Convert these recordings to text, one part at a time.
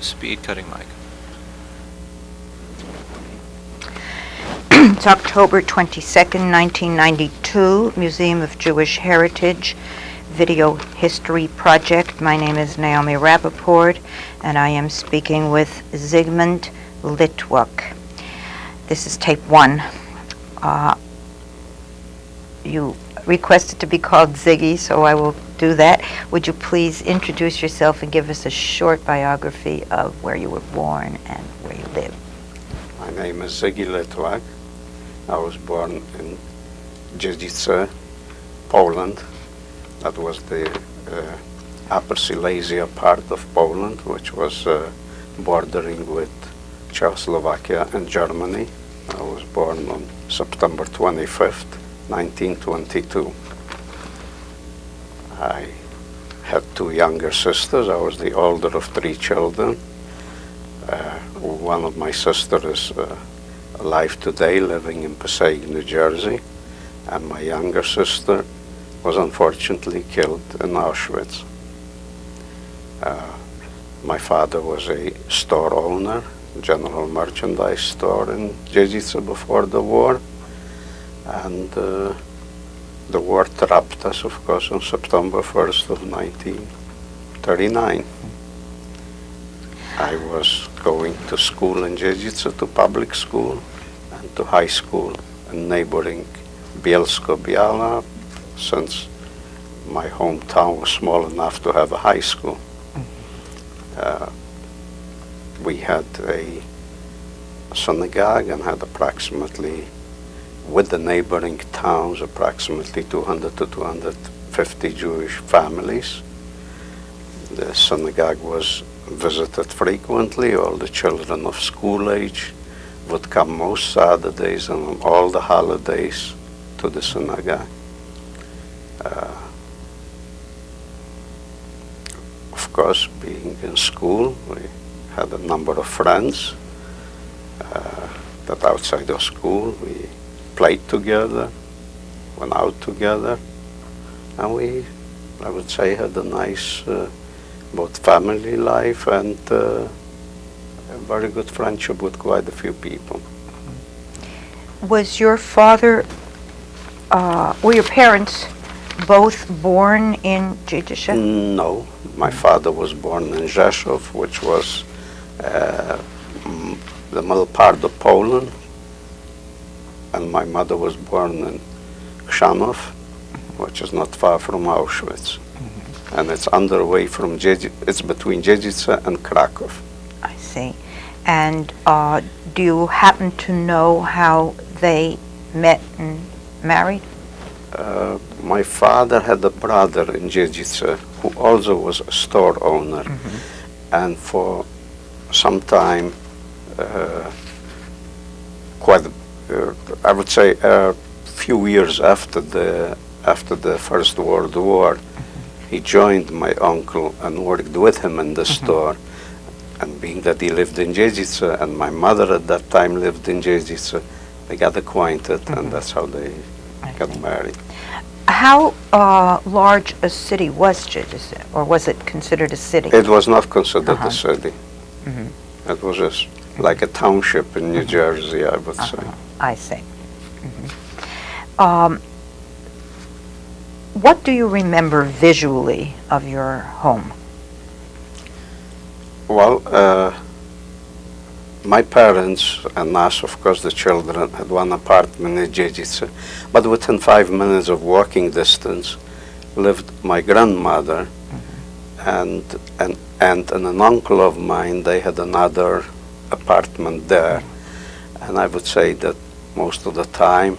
speed cutting mic. It's October 22nd, 1992, Museum of Jewish Heritage Video History Project. My name is Naomi Rappaport, and I am speaking with Zygmunt Litwok. This is tape 1. You requested to be called Ziggy, so I will do that. Would you please introduce yourself and give us a short biography of where you were born and where you live? My name is Ziggy Litwok. I was born in Dziedzice, Poland. That was the Upper Silesia part of Poland, which was bordering with Czechoslovakia and Germany. I was born on September 25th, 1922. I had 2 younger sisters. I was the older of 3 children. One of my sisters is alive today, living in Passaic, New Jersey, and my younger sister was unfortunately killed in Auschwitz. My father was a store owner, general merchandise store in Dziedzice before the war, and the war trapped us, of course, on September 1st of 1939. I was going to school in Dziedzice, to public school, and to high school in neighboring Bielsko-Biała, since my hometown was small enough to have a high school. We had a synagogue and had approximately, with the neighboring towns, approximately 200 to 250 Jewish families. The synagogue was visited frequently. All the children of school age would come most Saturdays and on all the holidays to the synagogue. Of course, being in school, we had a number of friends that outside of school we played together, went out together, and we, I would say, had a nice both family life and a very good friendship with quite a few people. Was your father, were your parents both born in Dziedzice? No, my father was born in Rzeszów, which was the middle part of Poland, and my mother was born in Chrzanów, which is not far from Auschwitz. And it's underway from it's between Dziedzice and Krakow. I see. And do you happen to know how they met and married? My father had a brother in Dziedzice who also was a store owner, and for some time, I would say a few years after the First World War, he joined my uncle and worked with him in the store. And being that he lived in Dziedzice and my mother at that time lived in Dziedzice, they got acquainted, and that's how they got married. How large a city was Dziedzice, or was it considered a city? It was not considered a city. It was just like a township in New Jersey, I would say. I see. What do you remember visually of your home? Well, my parents and us, of course, the children, had one apartment in Dziedzice, but within 5 minutes of walking distance lived my grandmother and an uncle of mine. They had another apartment there, and I would say that most of the time,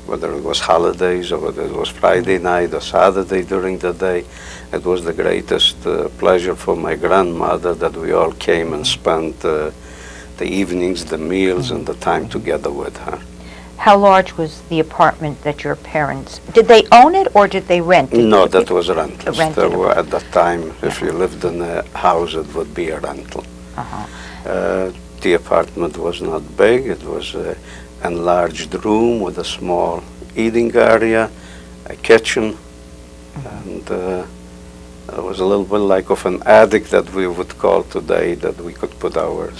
whether it was holidays or whether it was Friday night or Saturday during the day, it was the greatest pleasure for my grandmother that we all came and spent the evenings, the meals, and the time together with her. How large was the apartment that your parents, did they own it or did they rent it? No, that was rental. rented There were, at that time, if you lived in a house, it would be a rental. The apartment was not big. It was an enlarged room with a small eating area, a kitchen, and It was a little bit like of an attic that we would call today, that we could put our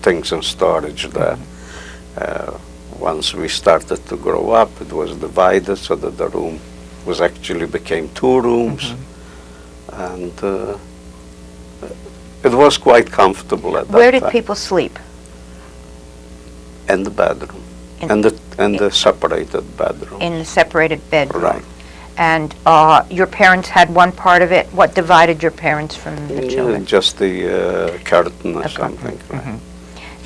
things in storage there. Once we started to grow up, it was divided so that the room was actually became 2 rooms, and it was quite comfortable at that time. Where did people sleep? In the bedroom, in the separated bedroom. In the separated bedroom. Right. And your parents had one part of it. What divided your parents from the children? Just the curtain or A something. curtain.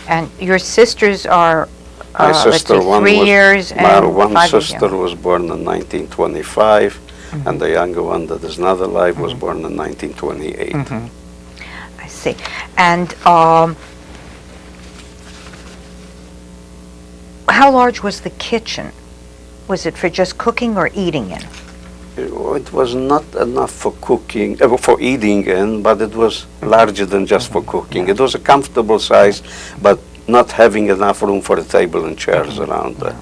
And your sisters are, My let's sister, see, one 3 was, years my and one 5 years sister younger. was born in 1925, and the younger one that is not alive was born in 1928. I see. And how large was the kitchen? Was it for just cooking or eating in? It was not enough for cooking, for eating in, but it was larger than just for cooking. It was a comfortable size, but not having enough room for a table and chairs around there.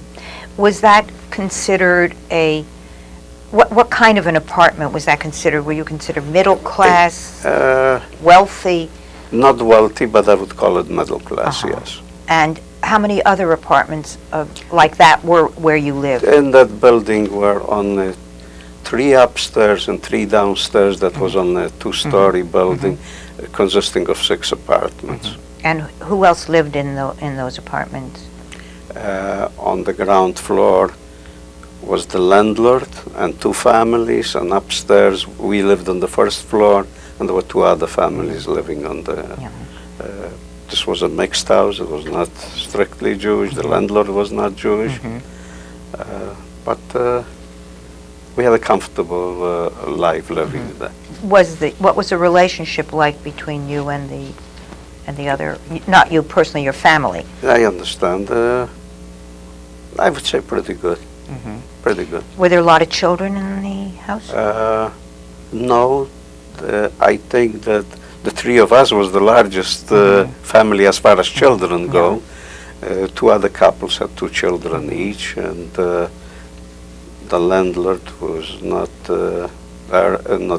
Was that considered a, what kind of an apartment was that considered? Were you considered middle class, wealthy? Not wealthy, but I would call it middle class, yes. And how many other apartments like that were where you lived? In that building were only 3 upstairs and 3 downstairs. That was on a 2-story building consisting of 6 apartments. And who else lived in those apartments? On the ground floor was the landlord and 2 families, and upstairs we lived on the 1st floor, and there were 2 other families living on the... This was a mixed house. It was not strictly Jewish. The landlord was not Jewish. But we had a comfortable life living there. What was the relationship like between you and the other, not you personally, your family? I understand. I would say pretty good. Pretty good. Were there a lot of children in the house? No, I think that the 3 of us was the largest family as far as children go. 2 other couples had 2 children each, and the landlord was not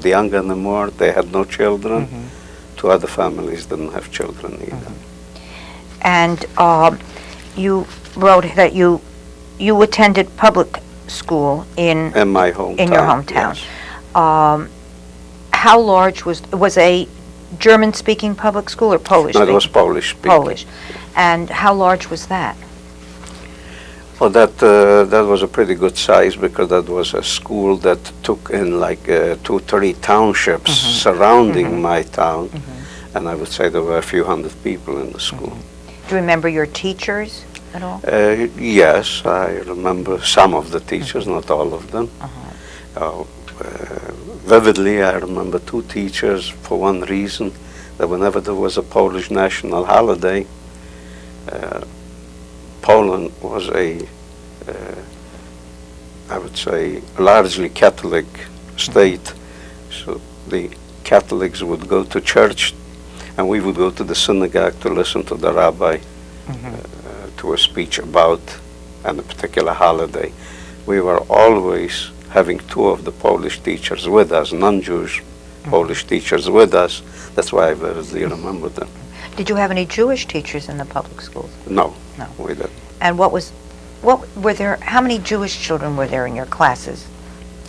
young anymore. They had no children. 2 other families didn't have children either. And you wrote that you attended public school in my hometown. In your hometown. Yes. How large was a German-speaking public school or Polish? No, it was Polish-speaking. Polish. And how large was that? Well, that was a pretty good size, because that was a school that took in like 2-3 townships surrounding my town, and I would say there were a few hundred people in the school. Do you remember your teachers at all? Yes, I remember some of the teachers, not all of them. Vividly, I remember 2 teachers for one reason, that whenever there was a Polish national holiday, Poland was I would say, largely Catholic state. So the Catholics would go to church, and we would go to the synagogue to listen to the rabbi to a speech about a particular holiday. We were always having 2 of the Polish teachers with us, non-Jewish Polish teachers with us. That's why I vividly remember them. Did you have any Jewish teachers in the public schools? No, No. we didn't. And how many Jewish children were there in your classes?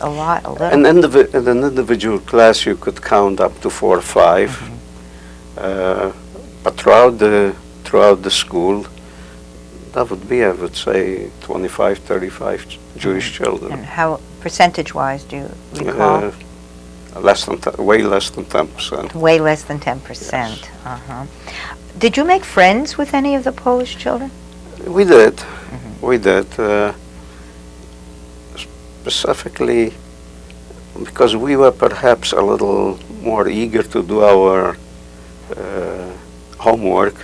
A lot, a little? In an individual class, you could count up to 4 or 5. But throughout the school, that would be, I would say, 25, 35 Jewish children. And how, percentage-wise, do you recall? Way less than 10%. Way less than 10%. Yes. Did you make friends with any of the Polish children? We did. We did. Specifically because we were perhaps a little more eager to do our homework,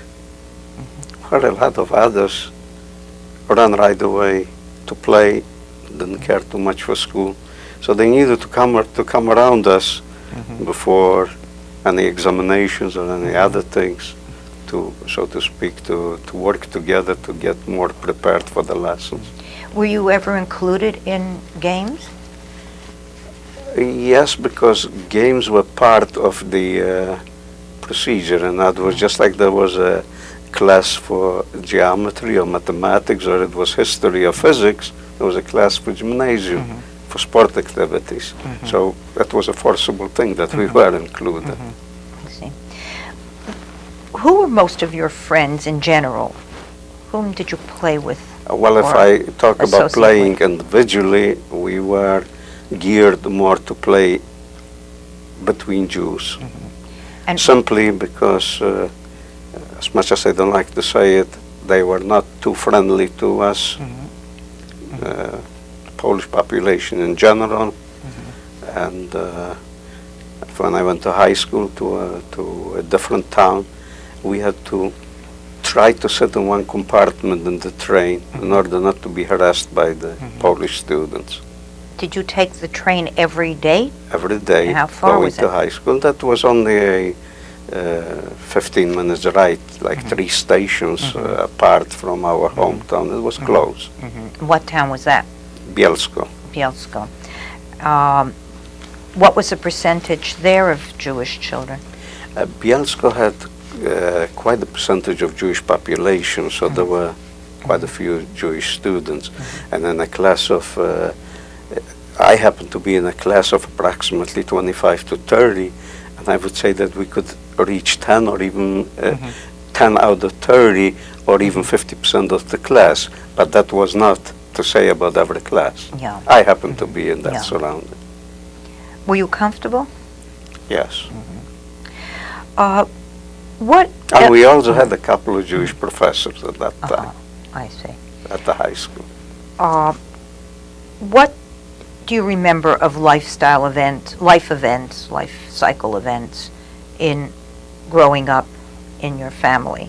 where a lot of others ran right away to play, didn't care too much for school. So they needed to come around us before any examinations or any other things, to, so to speak, to work together to get more prepared for the lessons. Were you ever included in games? Yes, because games were part of the procedure, and that was just like there was a class for geometry or mathematics, or it was history or physics, there was a class for gymnasium, for sport activities. So that was a forcible thing that we were included. I see. Who were most of your friends in general? Whom did you play with? Well, if or I talk about associate playing with? individually, we were geared more to play between Jews. And Simply because, as much as I don't like to say it, they were not too friendly to us, the Polish population in general. And when I went to high school to a different town, we had to try to sit in one compartment in the train in order not to be harassed by the Polish students. did you take the train every day? Every day, And how far going was to it? high school. That was only a 15 minutes ride, like 3 stations apart from our hometown. It was close. What town was that? Bielsko. Bielsko. What was the percentage there of Jewish children? Bielsko had quite a percentage of Jewish population, so there were quite a few Jewish students. And in a class of, I happened to be in a class of approximately 25 to 30, and I would say that we could reach 10 or even 10 out of 30 or even 50% of the class, but that was not to say about every class. Yeah. I happened to be in that Yeah. surrounding. Were you comfortable? Yes. What? And we also had a couple of Jewish professors at that time, I see. at the high school. What do you remember of life cycle events in growing up in your family?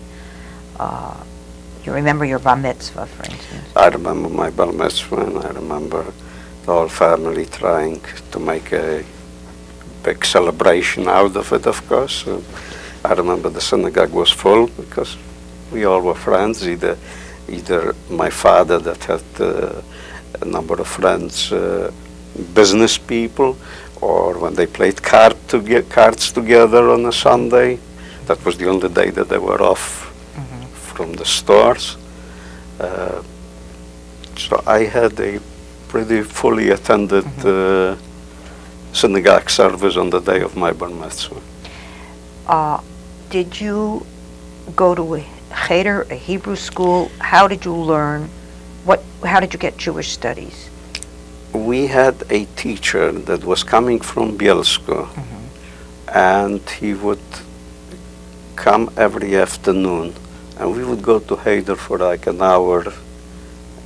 You remember your bar mitzvah, for instance? I remember my bar mitzvah, and I remember the whole family trying to make a big celebration out of it, of course. I remember the synagogue was full because we all were friends, either my father that had a number of friends, business people, or when they played cards together on a Sunday. That was the only day that they were off from the stores. So I had a pretty fully attended synagogue service on the day of my bar mitzvah. Did you go to a cheder, a Hebrew school? How did you learn? How did you get Jewish studies? We had a teacher that was coming from Bielsko, and he would come every afternoon, and we would go to cheder for like an hour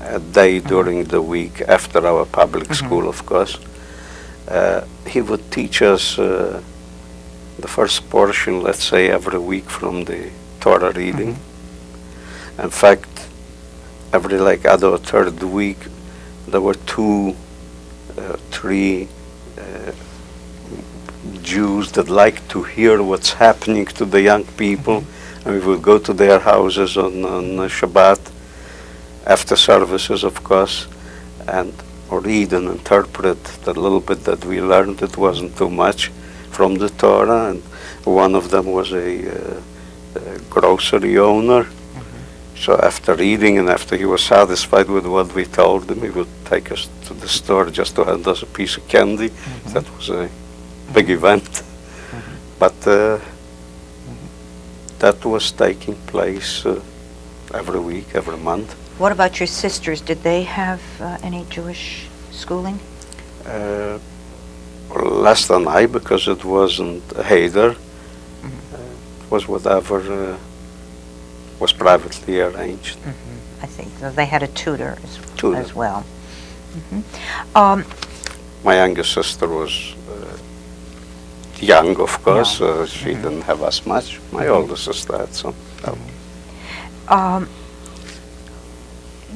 a day during the week after our public school, of course. He would teach us the first portion, let's say, every week from the Torah reading. In fact, every like other or third week, there were 2, 3 Jews that liked to hear what's happening to the young people, and we would go to their houses on Shabbat, after services, of course, and read and interpret the little bit that we learned. It wasn't too much from the Torah, and one of them was a grocery owner. So after reading and after he was satisfied with what we told him, he would take us to the store just to hand us a piece of candy. That was a big event. But that was taking place every week, every month. What about your sisters? Did they have any Jewish schooling? Less than I, because it wasn't a cheder. It was whatever was privately arranged. I see. So they had a tutor as well. My younger sister was young, of course. She didn't have as much. My older sister had some.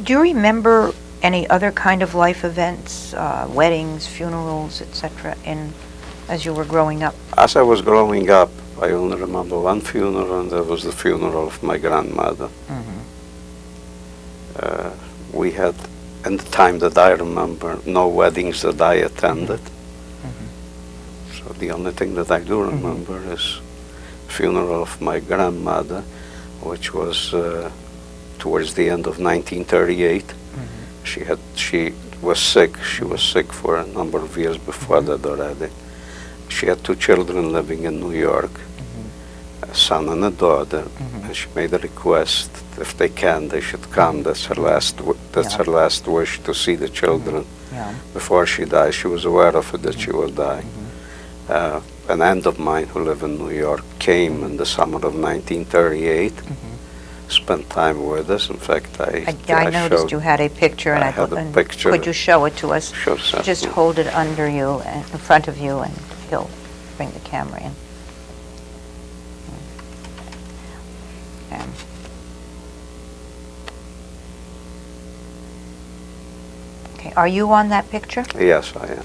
Do you remember any other kind of life events, weddings, funerals, etc., as you were growing up? As I was growing up, I only remember one funeral, and that was the funeral of my grandmother. We had, in the time that I remember, no weddings that I attended. The only thing that I do remember is funeral of my grandmother, which was towards the end of 1938. She was sick. She was sick for a number of years before that already. She had two children living in New York, a son and a daughter, and she made a request if they can, they should come. That's her last. That's her last wish, to see the children before she died. She was aware of it that she will die. An aunt of mine who lived in New York came in the summer of 1938. Spent time with us. In fact, I noticed you had a picture, and I had a picture. Could you show it to us? Sure, sir. Just hold it under you, and in front of you, and he'll bring the camera in. Okay, are you on that picture? Yes, I am.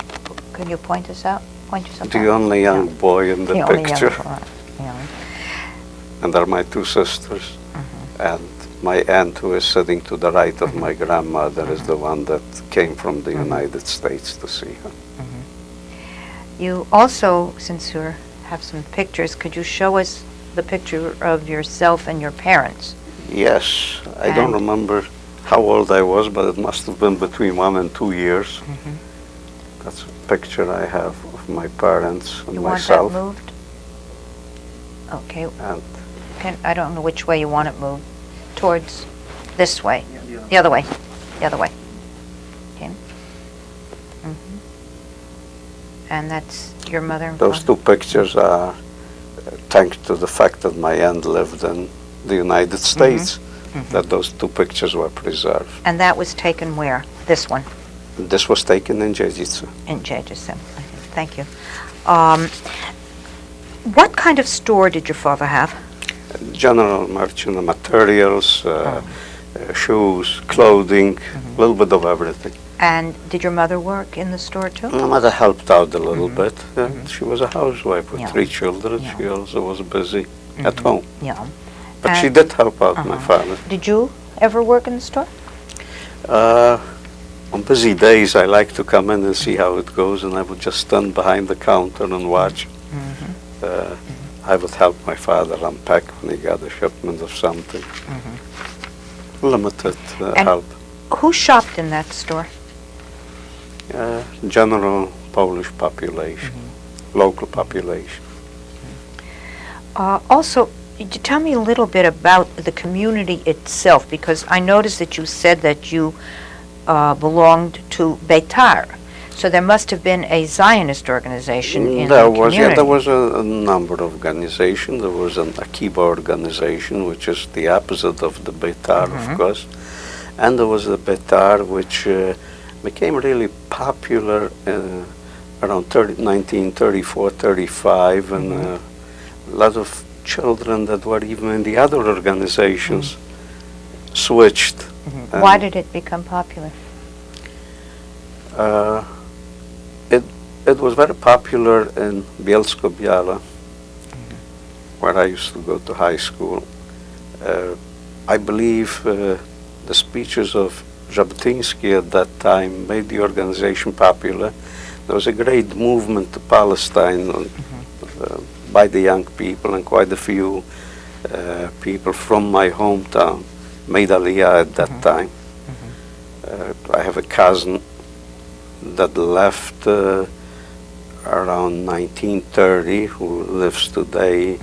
Can you point us out? Point yourself out. The only young boy in the picture. Yeah. And they're my two sisters. And my aunt, who is sitting to the right of my grandmother, is the one that came from the United States to see her. You also, since you have some pictures, could you show us the picture of yourself and your parents? Yes, I don't remember how old I was, but it must have been between 1 and 2 years. That's a picture I have of my parents and myself. You want that moved? Okay. And I don't know which way you want it moved. Towards this way. The other way. The other way. Okay. And that's your mother and those father? two pictures are thanks to the fact that my aunt lived in the United States, that those two pictures were preserved. And that was taken where? This one? This was taken in Jezice. In Jezice. Thank you. What kind of store did your father have? General merchant materials, shoes, clothing, a little bit of everything. And did your mother work in the store too? My mother helped out a little bit. She was a housewife with 3 children. Yeah. She also was busy at home. Yeah. But she did help out my father. Did you ever work in the store? On busy days, I like to come in and see how it goes, and I would just stand behind the counter and watch. I would help my father unpack when he got a shipment of something. Limited help. Who shopped in that store? General Polish population, local population. Also, could you tell me a little bit about the community itself? Because I noticed that you said that you belonged to Beitar. So there must have been a Zionist organization in the community. Yeah, there was a number of organizations. There was an Akiba organization, which is the opposite of the Beitar, of course. And there was the Beitar, which became really popular around 1934, 35, and a lot of children that were even in the other organizations switched. Why did it become popular? It was very popular in Bielsko-Biała, where I used to go to high school. I believe the speeches of Jabotinsky at that time made the organization popular. There was a great movement to Palestine by the young people, and quite a few people from my hometown made Aliyah at that time. I have a cousin that left around 1930, who lives today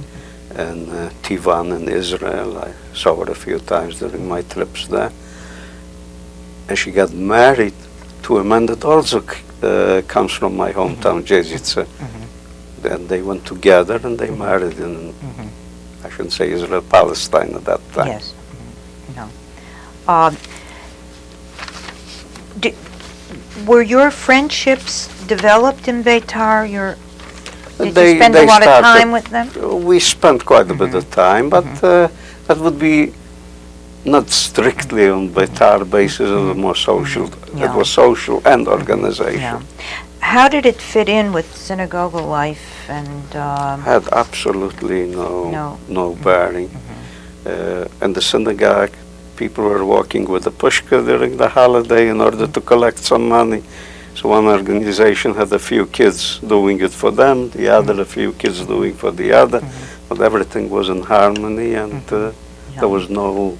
in Tivan in Israel. I saw her a few times during my trips there. And she got married to a man that also comes from my hometown, Jezice. Then they went together and they married in, I shouldn't say Israel, Palestine at that time. Yes. Were your friendships developed in Beitar? Did you spend a lot of time with them? We spent quite a bit of time, but that would be not strictly on Beitar basis. It was more social. It was social and organization. How did it fit in with synagogue life? And had absolutely no bearing. In the synagogue, people were walking with a pushka during the holiday in order to collect some money. So So one organization had a few kids doing it for them, the other a few kids doing for the other, but everything was in harmony, and there was no,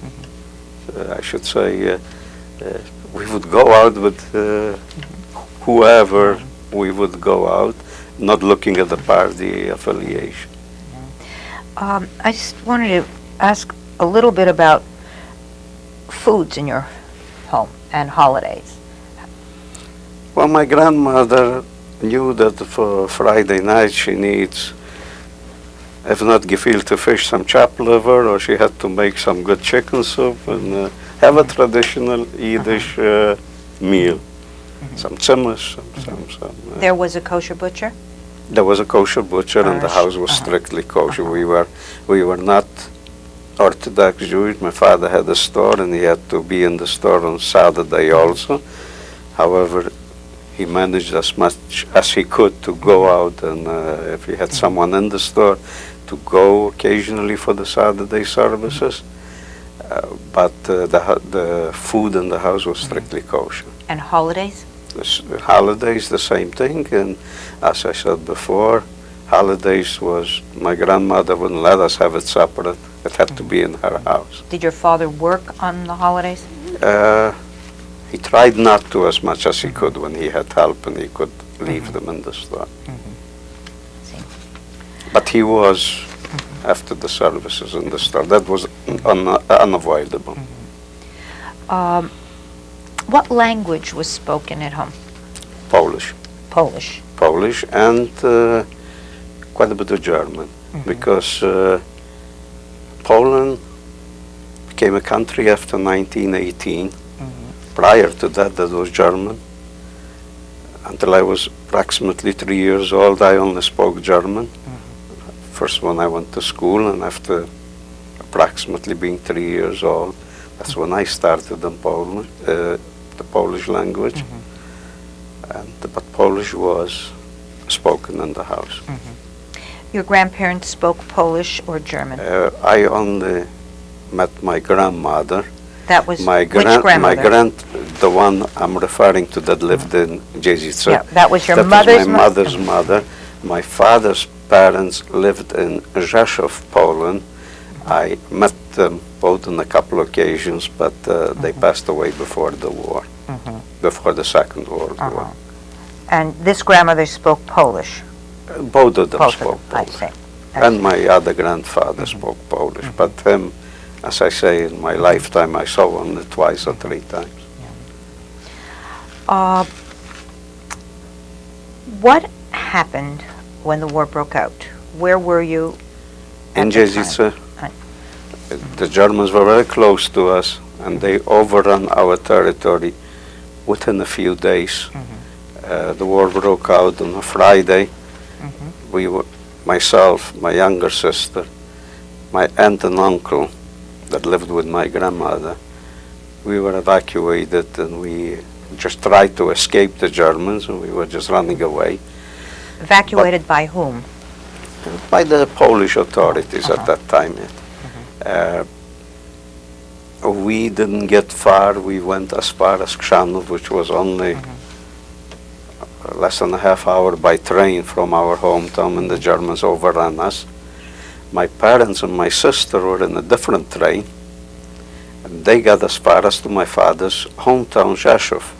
I should say, we would go out with whoever we would go out, not looking at the party affiliation. I just wanted to ask a little bit about foods in your home and holidays. Well, my grandmother knew that for Friday night she needs, if not gefilte fish, some chopped liver, or she had to make some good chicken soup and have a traditional Yiddish meal. Some tzimmus, some There was a kosher butcher? there was a kosher butcher, and the house was strictly kosher. We were not Orthodox Jewish. My father had a store, and he had to be in the store on Saturday also. However, he managed as much as he could to go out, and if he had someone in the store, to go occasionally for the Saturday services. But the food in the house was strictly kosher. And holidays? Holidays, the same thing, and as I said before, holidays was, my grandmother wouldn't let us have it separate. It had to be in her house. Did your father work on the holidays? He tried not to as much as he could when he had help and he could leave them in the store. See. But he was, after the services in the store, that was unavoidable. What language was spoken at home? Polish. Polish. Polish and quite a bit of German, because Poland became a country after 1918. Prior to that, that was German. Until I was approximately 3 years old, I only spoke German. First when I went to school, and after approximately being 3 years old, that's when I started in Polish, the Polish language. But Polish was spoken in the house. Your grandparents spoke Polish or German? I only met my grandmother. That was My which grandmother? The one I'm referring to that lived in Dziedzice. Yeah, that was your That mother's was my mother's mother. My father's parents lived in Rzeszów, Poland. I met them both on a couple of occasions, but they passed away before the war, before the Second World War. And this grandmother spoke Polish? Both of them Both spoke of them, I Polish. see. And my other grandfather spoke Polish, but him, as I say, in my lifetime, I saw him twice or three times. What happened when the war broke out? Where were you In at the Dziedzice, time? the Germans were very close to us, and they overran our territory within a few days. The war broke out on a Friday. We were, myself, my younger sister, my aunt and uncle that lived with my grandmother, we were evacuated, and we just tried to escape the Germans, and we were just running away. Evacuated by whom? By the Polish authorities at that time. We didn't get far. We went as far as Chrzanów, which was only less than a half hour by train from our hometown, and the Germans overran us. My parents and my sister were in a different train, and they got as far as to my father's hometown, Rzeszów.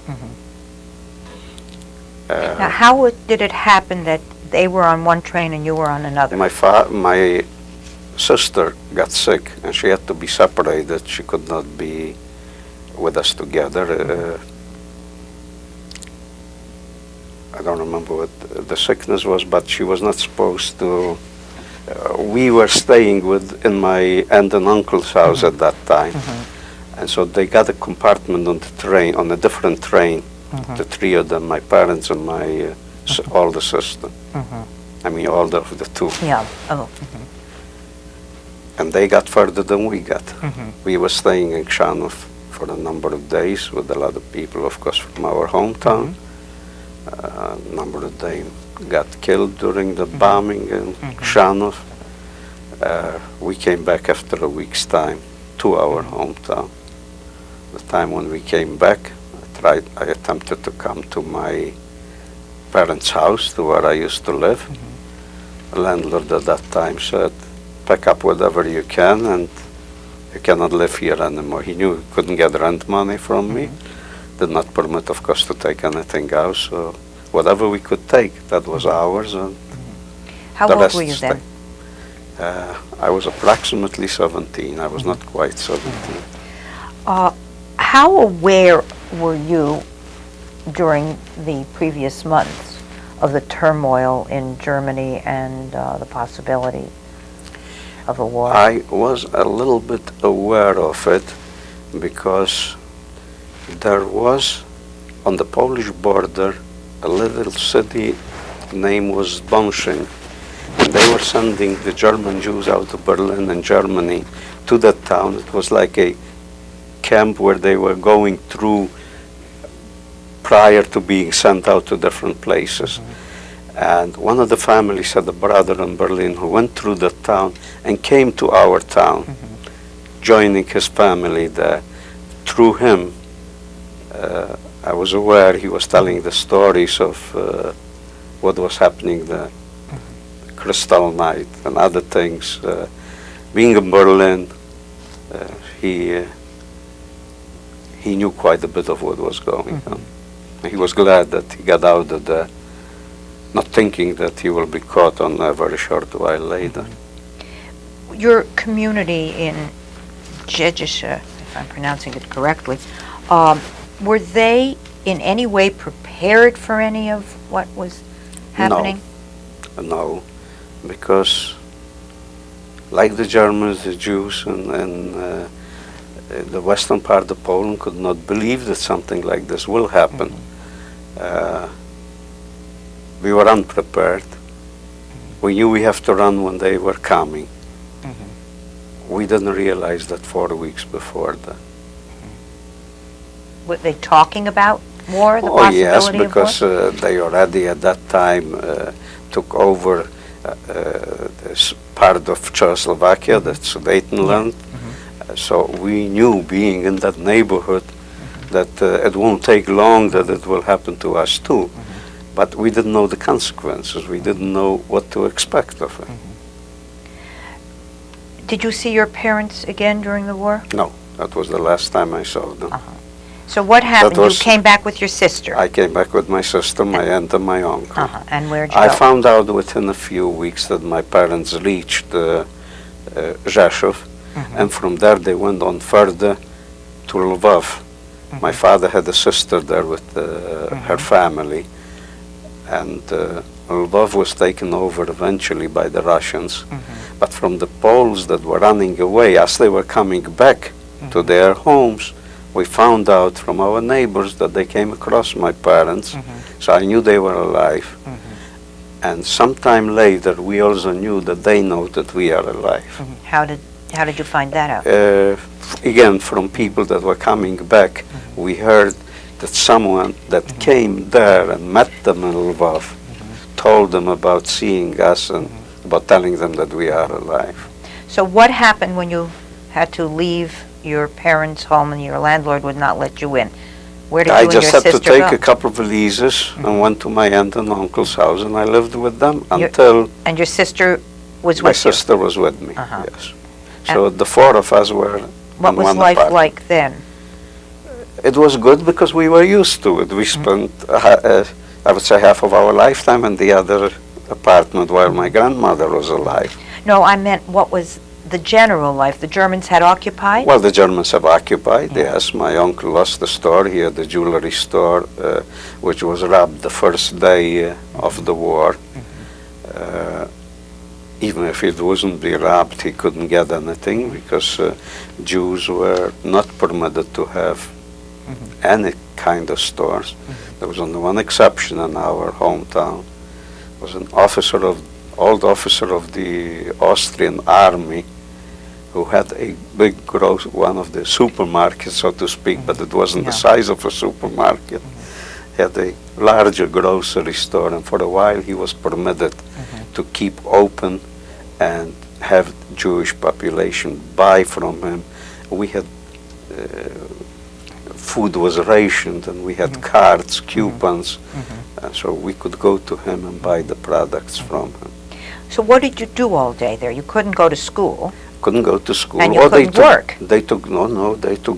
Now, how did it happen that they were on one train and you were on another? My sister got sick, and she had to be separated. She could not be with us together. I don't remember what the sickness was, but she was not supposed to. We were staying in my aunt and uncle's house at that time, and so they got a compartment on the train, on a different train. The three of them, my parents and my older sister. I mean, older of the two. Yeah. Oh. And they got further than we got. We were staying in Chrzanów for a number of days with a lot of people, of course, from our hometown. A number of them got killed during the bombing in Chrzanów. We came back after a week's time to our hometown. The time when we came back, I attempted to come to my parents' house to where I used to live. The landlord at that time said, pack up whatever you can and you cannot live here anymore. He knew he couldn't get rent money from me. Did not permit, of course, to take anything out, so whatever we could take, that was ours. And How the old rest were you then? I was approximately 17. I was not quite 17. How aware were you during the previous months of the turmoil in Germany and the possibility of a war? I was a little bit aware of it because there was on the Polish border a little city name was Bonshing, and they were sending the German Jews out of Berlin and Germany to that town. It was like a camp where they were going through prior to being sent out to different places. And one of the families had a brother in Berlin who went through the town and came to our town, joining his family there. Through him, I was aware he was telling the stories of what was happening there, Crystal Night and other things. Being in Berlin, he knew quite a bit of what was going on. He was glad that he got out of there, not thinking that he will be caught on a very short while later. Your community in Jejisha, if I'm pronouncing it correctly, were they in any way prepared for any of what was happening? No, because like the Germans, the Jews, and the western part of Poland could not believe that something like this will happen. We were unprepared. We knew we have to run when they were coming. We didn't realize that 4 weeks before that. Were they talking about war, the Oh yes, possibility because of war? they already at that time took over this part of Czechoslovakia, that's Sudetenland. So we knew, being in that neighborhood, that it won't take long that it will happen to us too. But we didn't know the consequences. We didn't know what to expect of it. Did you see your parents again during the war? No, that was the last time I saw them. So what happened? You came back with your sister? I came back with my sister, my aunt, and my uncle. And where'd you I go? found out within a few weeks that my parents reached Rzeszów, and from there they went on further to Lwów. My father had a sister there with her family, and Lwów was taken over eventually by the Russians. But from the Poles that were running away, as they were coming back to their homes, we found out from our neighbors that they came across my parents, so I knew they were alive. And sometime later, we also knew that they know that we are alive. How did you find that out? Again, from people that were coming back, we heard that someone that came there and met them in Lwów told them about seeing us and about telling them that we are alive. So what happened when you had to leave your parents' home and your landlord would not let you in? Where did you and your I just had to sister take go? a couple of valises and went to my aunt and uncle's house, and I lived with them until And your sister was my with you? sister was with me. Yes. So the four of us were What in was one life apartment. like then? It was good because we were used to it. We spent, I would say, half of our lifetime in the other apartment while my grandmother was alive. No, I meant what was the general life the Germans had occupied? Well, the Germans have occupied, yes. My uncle lost the store. He had a jewelry store, which was robbed the first day of the war. Even if it wasn't be robbed, he couldn't get anything because Jews were not permitted to have any kind of stores. There was only one exception in our hometown. It was an old officer of the Austrian army who had a big one of the supermarkets, so to speak, but it wasn't the size of a supermarket. He had a larger grocery store, and for a while he was permitted to keep open and have Jewish population buy from him. We had food was rationed, and we had cards, coupons, So we could go to him and buy the products from him. So what did you do all day there? You couldn't go to school. Couldn't go to school. And you couldn't work. They took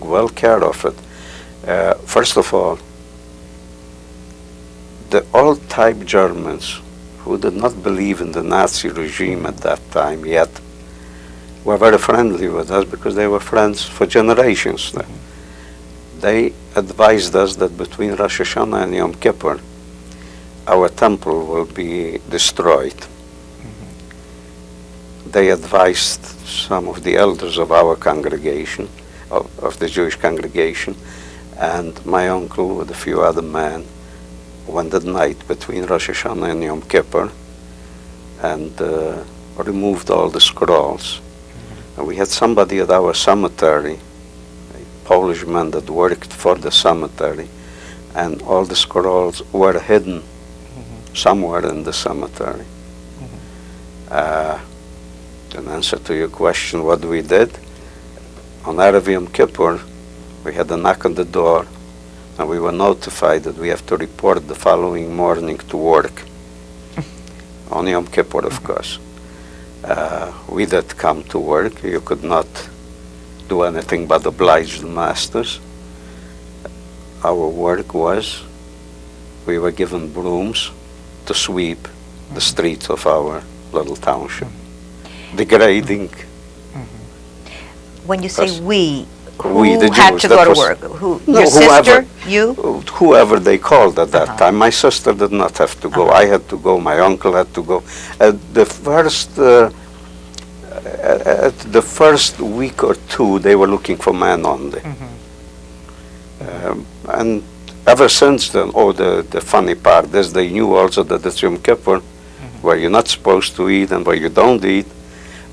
well care of it. First of all, the old-type Germans who did not believe in the Nazi regime at that time yet were very friendly with us because they were friends for generations. They advised us that between Rosh Hashanah and Yom Kippur, our temple will be destroyed. They advised some of the elders of our congregation, of the Jewish congregation, and my uncle with a few other men went at night between Rosh Hashanah and Yom Kippur and removed all the scrolls. And we had somebody at our cemetery, a Polish man that worked for the cemetery, and all the scrolls were hidden somewhere in the cemetery. In answer to your question, what we did, on Erev Yom Kippur, we had a knock on the door, and we were notified that we have to report the following morning to work. On Yom Kippur, of course. We did come to work. You could not do anything but oblige the masters. Our work was, we were given brooms to sweep the streets of our little township. Degrading. When you say we, We, who the had Jews, to that go to was- work? No, Your whoever- sister? You? Whoever they called at that time. My sister did not have to go. I had to go. My uncle had to go. At the first week or two, they were looking for men only. And ever since then, the funny part is they knew also that it's Yom Kippur, where you're not supposed to eat and where you don't eat.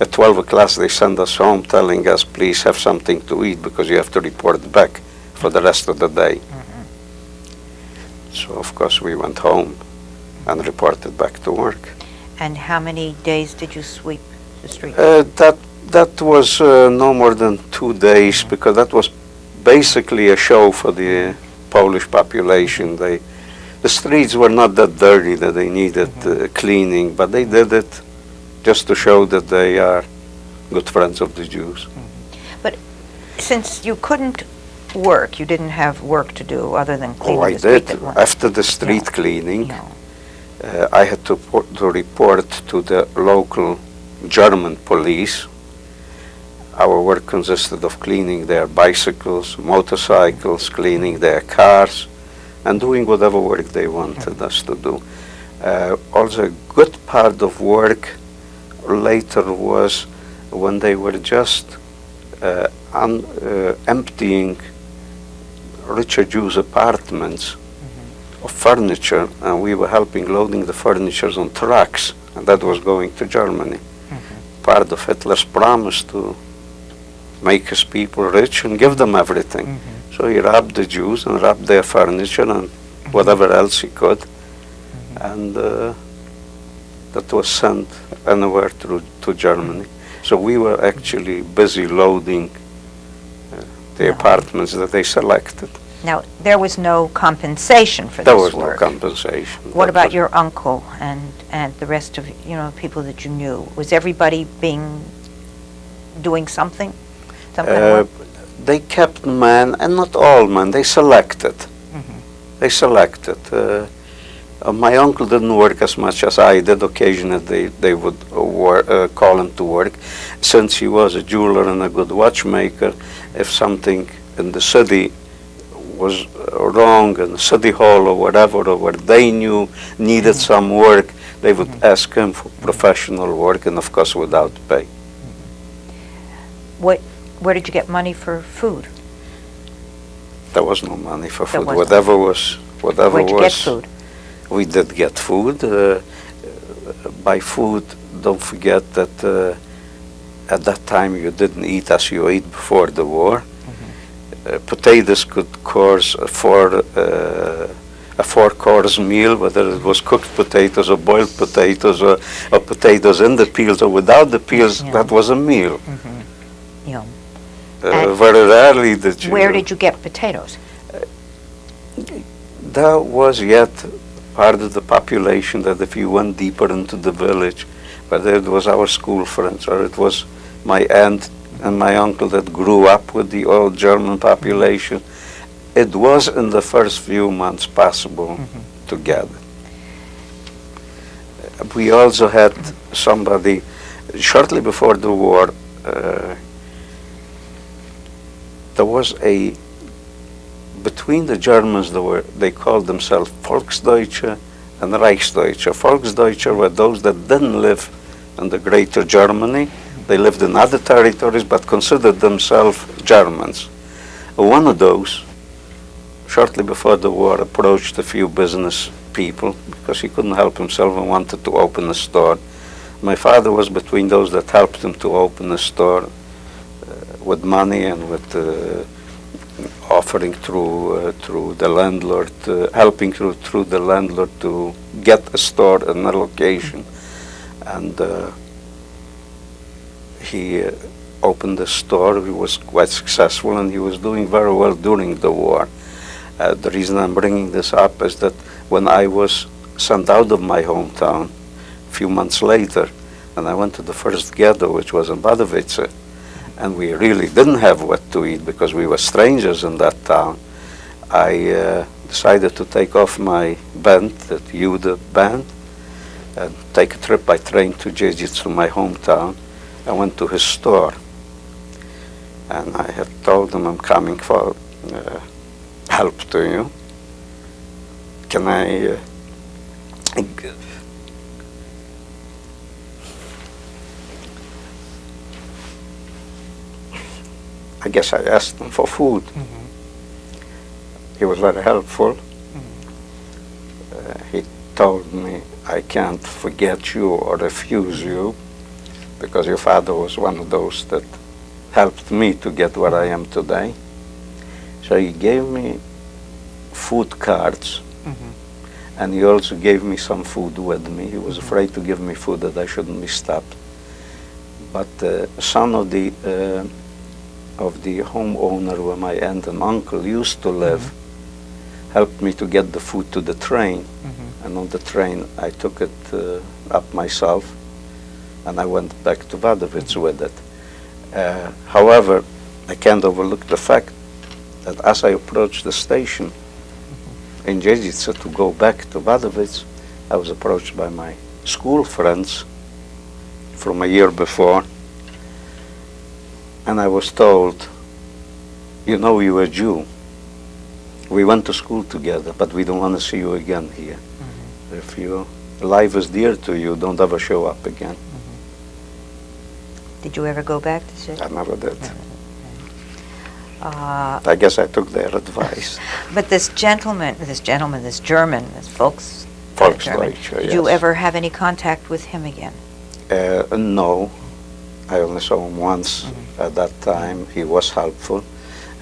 At 12 o'clock, they send us home telling us, please have something to eat because you have to report back for the rest of the day. So, of course, we went home and reported back to work. And how many days did you sweep the street? That was no more than 2 days because that was basically a show for the Polish population. The streets were not that dirty that they needed cleaning, but they did it just to show that they are good friends of the Jews. But since you couldn't work, you didn't have work to do other than cleaning I the street. did. that one- After the street cleaning, No. I had to report to the local German police. Our work consisted of cleaning their bicycles, motorcycles, cleaning their cars, and doing whatever work they wanted us to do. Also, a good part of work later was when they were just emptying richer Jews' apartments of furniture, and we were helping loading the furniture on trucks, and that was going to Germany. Part of Hitler's promise to make his people rich and give them everything. So he robbed the Jews and robbed their furniture and whatever else he could, and that was sent anywhere to Germany. So we were actually busy loading the apartments that they selected. Now, there was no compensation for There this was no work. compensation. What That about was- your uncle and the rest of, people that you knew? Was everybody doing something? Some kind of work? They kept men, and not all men, they selected. They selected. My uncle didn't work as much as I did. Occasionally they would call him to work. Since he was a jeweler and a good watchmaker, if something in the city was wrong in the city hall or whatever, or where they knew needed some work, they would ask him for professional work, and of course without pay. Where did you get money for food? There was no money for There food. wasn't. Whatever Where'd you was. get food? We did get food. By food, don't forget that at that time you didn't eat as you ate before the war. Potatoes could course for a 4-course meal, whether it was cooked potatoes or boiled potatoes or potatoes in the peels or without the peels. Yeah. That was a meal. Yeah. And Very rarely did you. where did you get potatoes? There was yet part of the population that if you went deeper into the village, whether it was our school friends or it was my aunt and my uncle that grew up with the old German population, it was in the first few months possible to gather. We also had somebody, shortly before the war, there was between the Germans, they called themselves Volksdeutsche and Reichsdeutsche. Volksdeutsche were those that didn't live in the Greater Germany. They lived in other territories but considered themselves Germans. One of those, shortly before the war, approached a few business people because he couldn't help himself and wanted to open a store. My father was between those that helped him to open a store with money and with offering through the landlord, helping through the landlord to get a store in a location. And he opened a store. He was quite successful and he was doing very well during the war. The reason I'm bringing this up is that when I was sent out of my hometown a few months later, and I went to the first ghetto, which was in Wadowice, and we really didn't have what to eat because we were strangers in that town, I decided to take off my band, the Jude band, and take a trip by train to Jezice, to my hometown. I went to his store, and I had told him I'm coming for help to you. Can I guess I asked him for food. He was very helpful. He told me, I can't forget you or refuse you because your father was one of those that helped me to get where I am today. So he gave me food cards, and he also gave me some food with me. He was afraid to give me food that I shouldn't be stopped. But son of the homeowner where my aunt and uncle used to live helped me to get the food to the train. And on the train I took it up myself and I went back to Wadowice with it. However, I can't overlook the fact that as I approached the station in Jezice to go back to Wadowice, I was approached by my school friends from a year before, and I was told, you know, you're a Jew. We went to school together, but we don't want to see you again here. If your life is dear to you, don't ever show up again. Did you ever go back to Jezice? I never did. I guess I took their advice. But this German, this Volksdeutsche, did you ever have any contact with him again? No. I only saw him once at that time. He was helpful.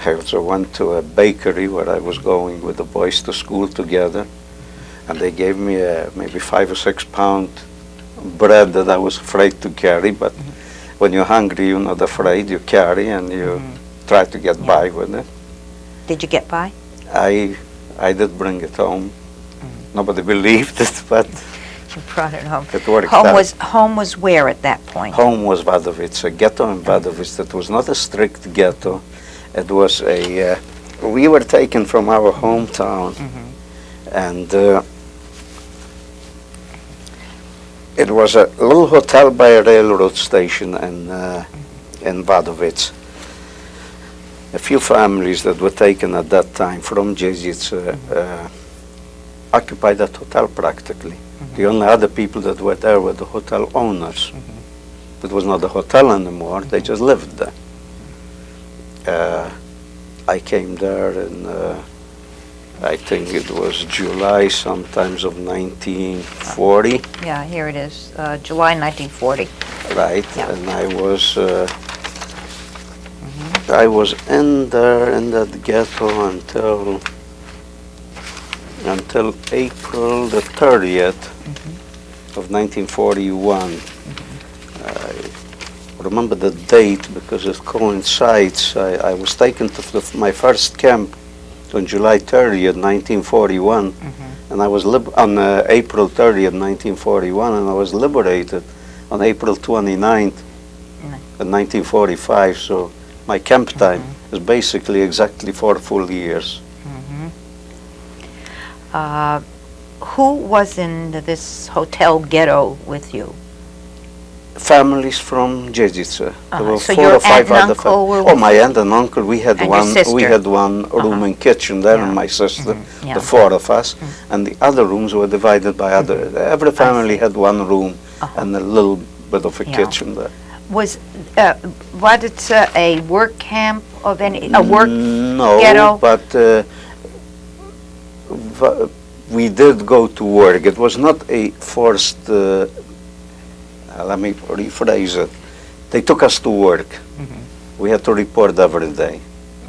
I also went to a bakery where I was going with the boys to school together, and they gave me maybe 5 or 6 pound bread that I was afraid to carry, but when you're hungry, you're not afraid, you carry and you try to get by with it. Did you get by? I did bring it home. Nobody believed it, but you brought it home. It worked out. Home was where at that point? Home was Wadowice, a ghetto in Wadowice that was not a strict ghetto. It was a, we were taken from our hometown, and it was a little hotel by a railroad station in Wadowice. A few families that were taken at that time from Jezice occupied that hotel practically. The only other people that were there were the hotel owners. It was not a hotel anymore, they just lived there. I came there in, I think it was July sometimes of 1940. Yeah, here it is, July 1940. Right, Yeah. and I was in there in that ghetto until April the 30th of 1941. I remember the date because it coincides. I was taken to my first camp on July 30th, 1941, And I was on April 30th, 1941, and I was liberated on April 29th, 1945. So my camp time is basically exactly 4 full years. Who was in this hotel ghetto with you? Families from Jezice. There were So 4 your or 5 aunt and other uncle were Oh, with my you? aunt and uncle. We had And your one. sister? We had one room and kitchen there, and my sister. Yeah. The 4 of us, and the other rooms were divided by other. Every family had one room and a little bit of a kitchen there. Was it a work camp of any, a work No, ghetto? but we did go to work. It was not a forced, let me rephrase it. They took us to work. We had to report every day.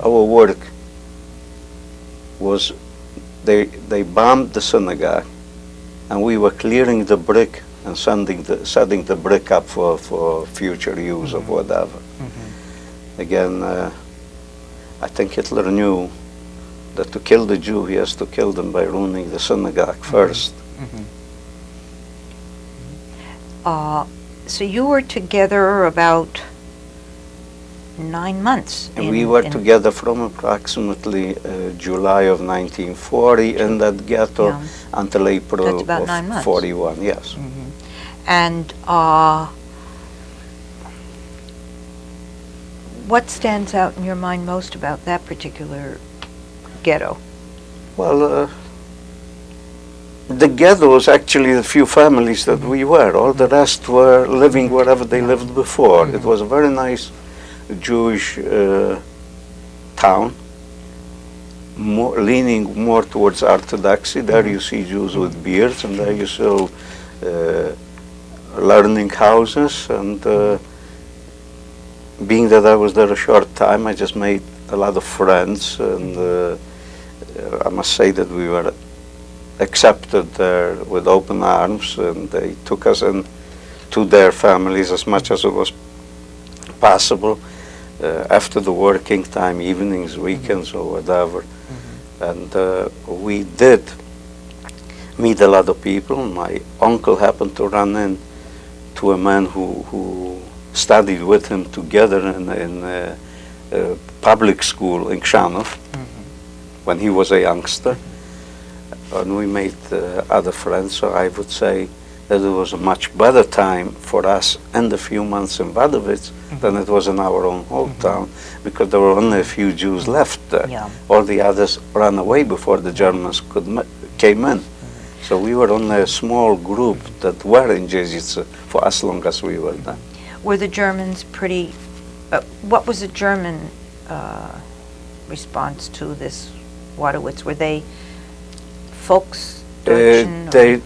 Our work was, they bombed the synagogue, and we were clearing the brick and setting the brick up for future use of whatever. Again, I think Hitler knew that to kill the Jew, he has to kill them by ruining the synagogue first. So you were together about 9 months. And we were together from approximately July of 1940 in that ghetto until April That's about of 9 months. 41, yes. And what stands out in your mind most about that particular ghetto? Well, the ghetto was actually the few families that we were. All the rest were living wherever they lived before. It was a very nice Jewish town, leaning more towards Orthodoxy. There you see Jews with beards, and there you saw learning houses. And being that I was there a short time, I just made a lot of friends, and I must say that we were accepted there with open arms, and they took us in to their families as much as it was possible after the working time, evenings, weekends, or whatever. And we did meet a lot of people. My uncle happened to run in to a man who studied with him together in public school in Krzanów when he was a youngster. And we made other friends, so I would say that it was a much better time for us in the few months in Wadowice than it was in our own hometown, because there were only a few Jews left there. All the others ran away before the Germans came in. So we were only a small group that were in Jezice for as long as we were there. Were the Germans pretty, what was the German response to this Wadowice? Were they Volksdeutschen?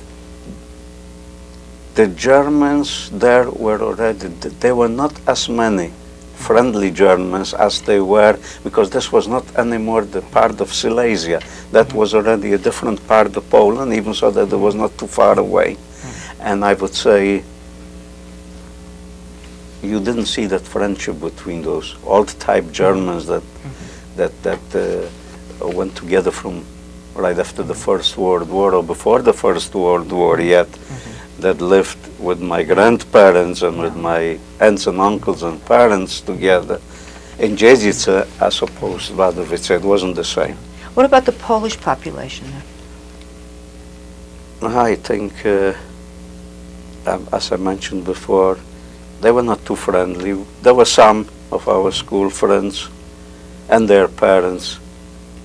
The Germans there were already, there were not as many friendly Germans as they were, because this was not anymore the part of Silesia. That was already a different part of Poland, even so that it was not too far away. And I would say you didn't see that friendship between those old-type Germans that went together from right after the First World War, or before the First World War yet, that lived with my grandparents and with my aunts and uncles and parents together in Jezice, as opposed to Wadowice. It wasn't the same. What about the Polish population there? I think, as I mentioned before, they were not too friendly. There were some of our school friends and their parents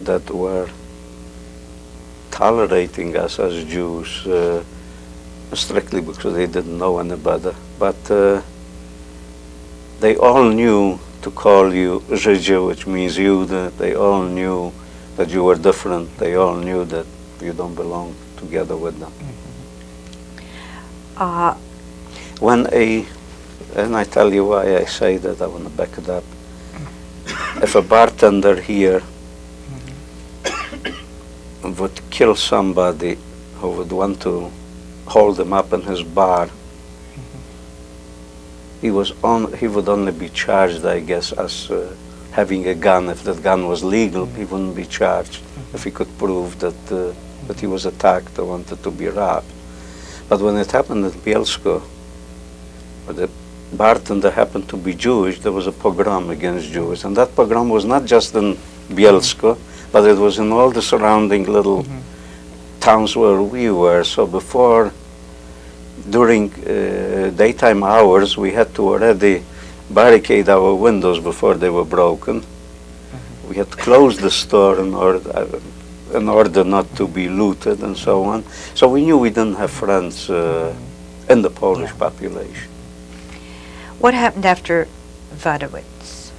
that were tolerating us as Jews, strictly because they didn't know any better. But they all knew to call you Żydzie, which means Jude. They all knew that you were different. They all knew that you don't belong together with them. And I tell you why I say that, I want to back it up. If a bartender here would kill somebody who would want to hold him up in his bar, he would only be charged, I guess, as having a gun. If that gun was legal, he wouldn't be charged if he could prove that that he was attacked or wanted to be robbed. But when it happened at Bielsko, where the bartender happened to be Jewish, there was a pogrom against Jews. And that pogrom was not just in Bielsko, but it was in all the surrounding little towns where we were. So during daytime hours, we had to already barricade our windows before they were broken. We had to close the store in order not to be looted and so on. So we knew we didn't have friends in the Polish population. What happened after Wadowitz?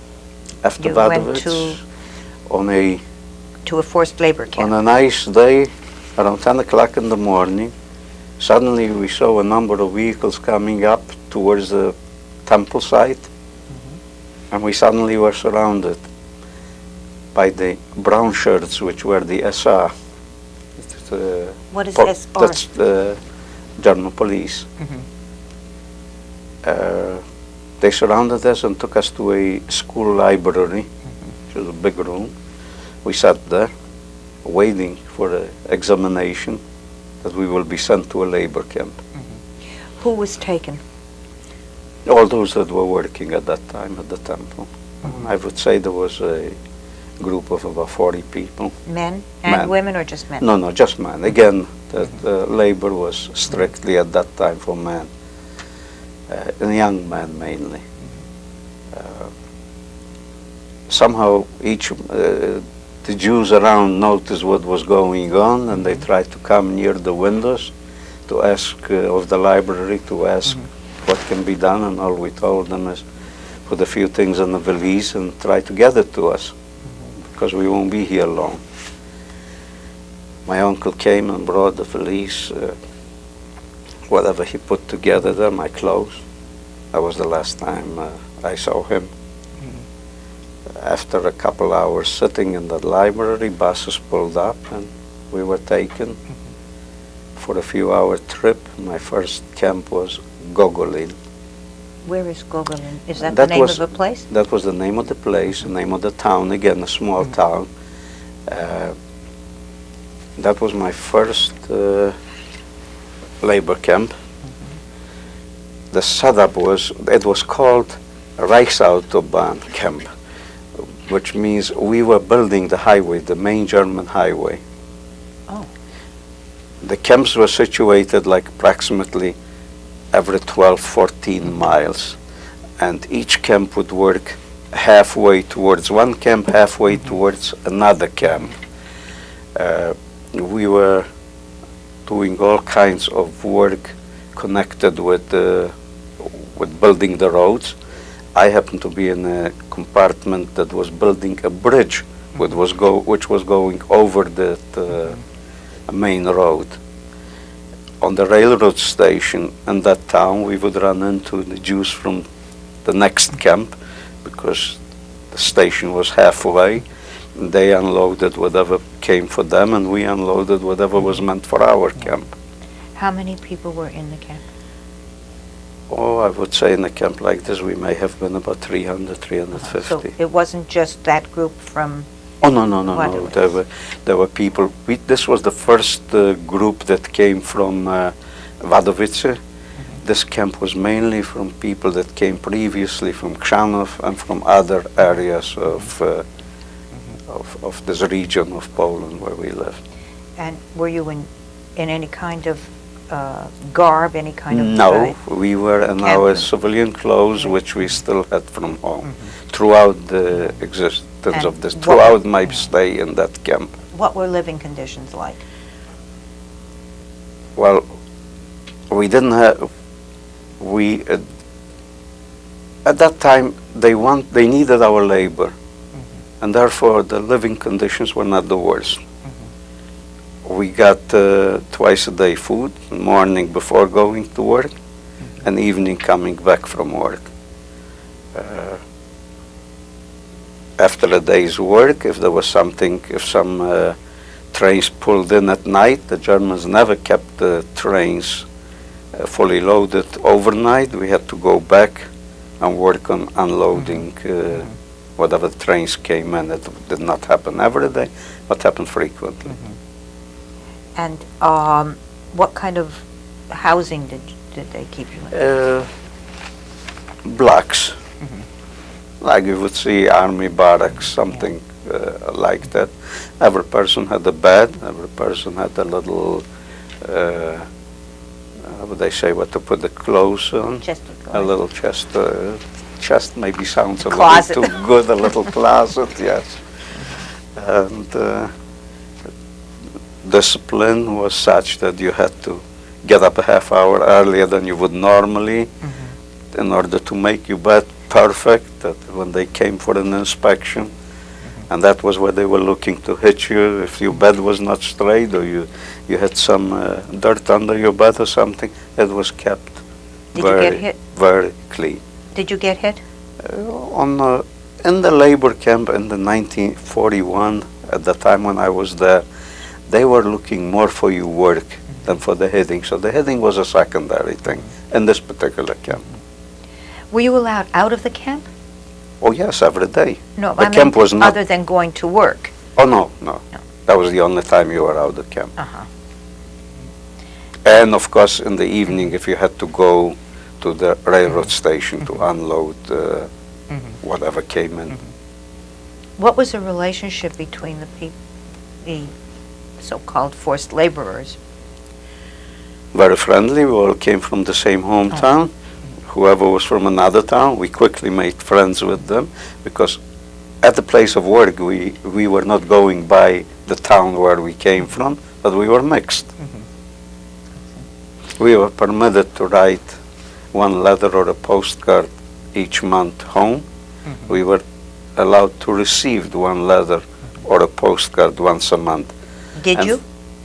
After You went Wadowitz, to a forced labor camp. on a nice day, around 10 o'clock in the morning, suddenly we saw a number of vehicles coming up towards the temple site, and we suddenly were surrounded by the brown shirts, which were the SR. What is SR? That's the German police. They surrounded us and took us to a school library, which was a big room. We sat there, waiting for the examination that we will be sent to a labor camp. Who was taken? All those that were working at that time at the temple. I would say there was a group of about 40 people. Men and women, or just men? No, just men. Again, the labor was strictly at that time for men, and young men mainly. Somehow the Jews around noticed what was going on, and they tried to come near the windows to ask of the library to ask what can be done, and all we told them is put a few things in the valise and try to get it to us, because we won't be here long. My uncle came and brought the valise, whatever he put together there, my clothes. That was the last time I saw him. After a couple hours sitting in that library, buses pulled up and we were taken for a few-hour trip. My first camp was Gogolin. Where is Gogolin? Is that the name of a place? That was the name of the place, the name of the town, again a small town. That was my first labor camp. The setup it was called Reichsautobahn camp, which means we were building the highway, the main German highway. Oh. The camps were situated like approximately every 12, 14 miles. And each camp would work halfway towards one camp, halfway towards another camp. We were doing all kinds of work connected with building the roads. I happened to be in a compartment that was building a bridge, which was going over the main road. On the railroad station in that town, we would run into the Jews from the next camp, because the station was halfway. They unloaded whatever came for them, and we unloaded whatever was meant for our camp. How many people were in the camp? Oh, I would say in a camp like this, we may have been about 300, 350. So it wasn't just that group from... Oh, no. There were people. This was the first group that came from Wadowitz. This camp was mainly from people that came previously from Chrzanów and from other areas of this region of Poland where we lived. And were you in any kind of garb, any kind of... No, we were in our civilian clothes, which we still had from home, throughout the existence of this, throughout my stay in that camp. What were living conditions like? Well, we didn't have... at that time, they needed our labor, and therefore the living conditions were not the worst. We got twice a day food, morning before going to work, and evening coming back from work. After a day's work, if there was something, if some trains pulled in at night, the Germans never kept the trains fully loaded overnight. We had to go back and work on unloading whatever trains came in. It did not happen every day, but happened frequently. And what kind of housing did they keep you in? Blocks. Like you would see army barracks, something like that. Every person had a bed, every person had a little, how would I say, what to put the clothes on? Chest of A drawers. little chest. Chest maybe sounds a Closet. little too good, a little closet, yes. And discipline was such that you had to get up a half hour earlier than you would normally in order to make your bed perfect, that when they came for an inspection. And that was where they were looking to hit you. If your bed was not straight or you had some dirt under your bed or something, it was kept Did you get hit? very clean. Did you get hit? In the labor camp in the 1941, at the time when I was there, they were looking more for your work than for the hitting. So the hitting was a secondary thing in this particular camp. Were you allowed out of the camp? Oh yes, every day. No, The I camp meant was not. other than going to work. Oh no. No. That was the only time you were out of camp. Uh-huh. And of course, in the evening, if you had to go to the railroad station to unload whatever came in. What was the relationship between the so-called forced laborers? Very friendly. We all came from the same hometown. Whoever was from another town, we quickly made friends with them, because at the place of work, we were not going by the town where we came from, but we were mixed. We were permitted to write one letter or a postcard each month home. We were allowed to receive one letter or a postcard once a month. Did And you?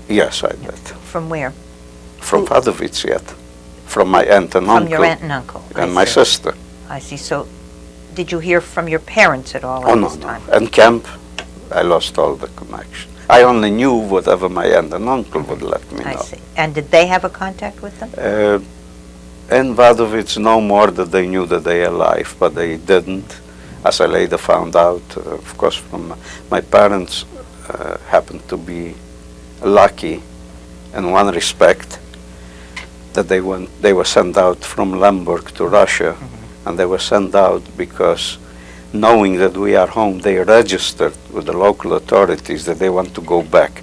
Yes, I did. From where? From Padovitz yet. From my aunt and uncle. From your aunt and uncle. I And my see. sister. I see. So, did you hear from your parents at all Oh, at no, this no. time? In camp, I lost all the connection. I only knew whatever my aunt and uncle would let me I know. see. And did they have a contact with them? In Vadovitz, no more that they knew that they are alive, but they didn't. As I later found out, of course, from my parents happened to be lucky in one respect, that they were sent out from Lemberg to Russia, and they were sent out because, knowing that we are home, they registered with the local authorities that they want to go back.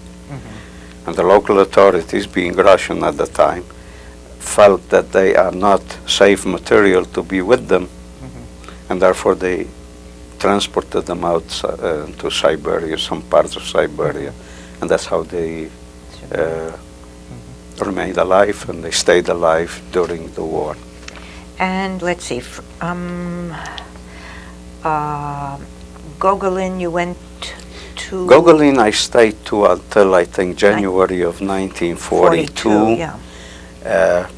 And the local authorities, being Russian at the time, felt that they are not safe material to be with them, and therefore they transported them out to Siberia, some parts of Siberia, and that's how they remained alive, and they stayed alive during the war. And let's see. Gogolin, you went to... Gogolin I stayed to until I think January of 1942. Yeah.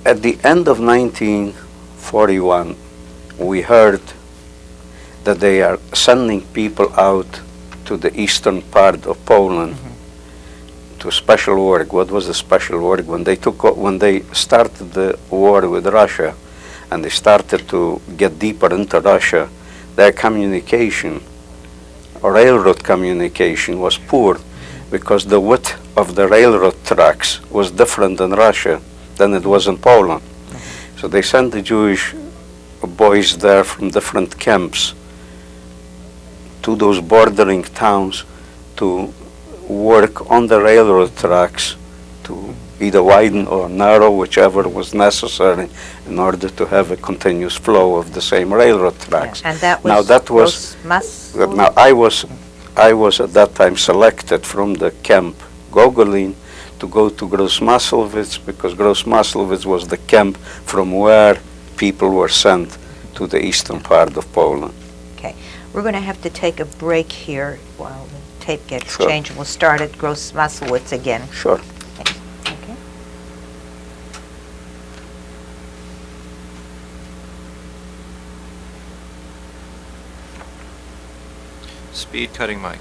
At the end of 1941, we heard that they are sending people out to the eastern part of Poland to special work. What was the special work? When they started the war with Russia, and they started to get deeper into Russia, their communication, railroad communication, was poor, because the width of the railroad tracks was different in Russia than it was in Poland. So they sent the Jewish boys there from different camps to those bordering towns to work on the railroad tracks to either widen or narrow, whichever was necessary, in order to have a continuous flow of the same railroad tracks. And that was Now that was Grossmassel? now I was at that time selected from the camp Gogolin to go to Grossmasselwitz, because Grossmasselwitz was the camp from where people were sent to the eastern part of Poland. Okay. We're going to have to take a break here while the tape gets Sure. changed. We'll start at Grossmasselwitz again. Sure. Okay. Speed cutting mic.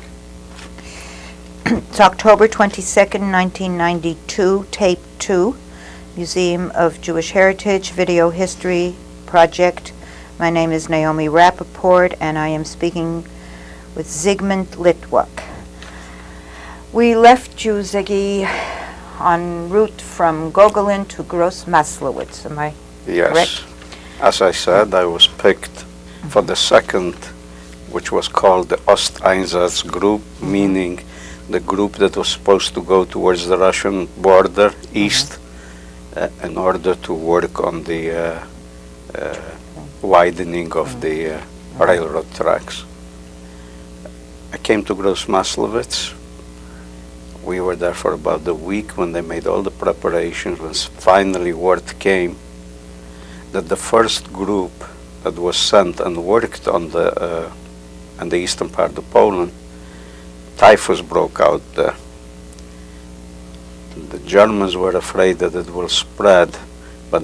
It's October 22nd, 1992, tape 2, Museum of Jewish Heritage Video History Project. My name is Naomi Rappaport, and I am speaking with Zygmunt Litwok. We left you, Ziggy, en route from Gogolin to Gross Maslowitz. Am I Yes. correct? As I said, I was picked for the second, which was called the Osteinsatz group, meaning the group that was supposed to go towards the Russian border east in order to work on the widening of the railroad tracks. I came to Gross Maslowitz. We were there for about a week when they made all the preparations. When finally word came that the first group that was sent and worked on the eastern part of Poland, typhus broke out there. The Germans were afraid that it will spread, but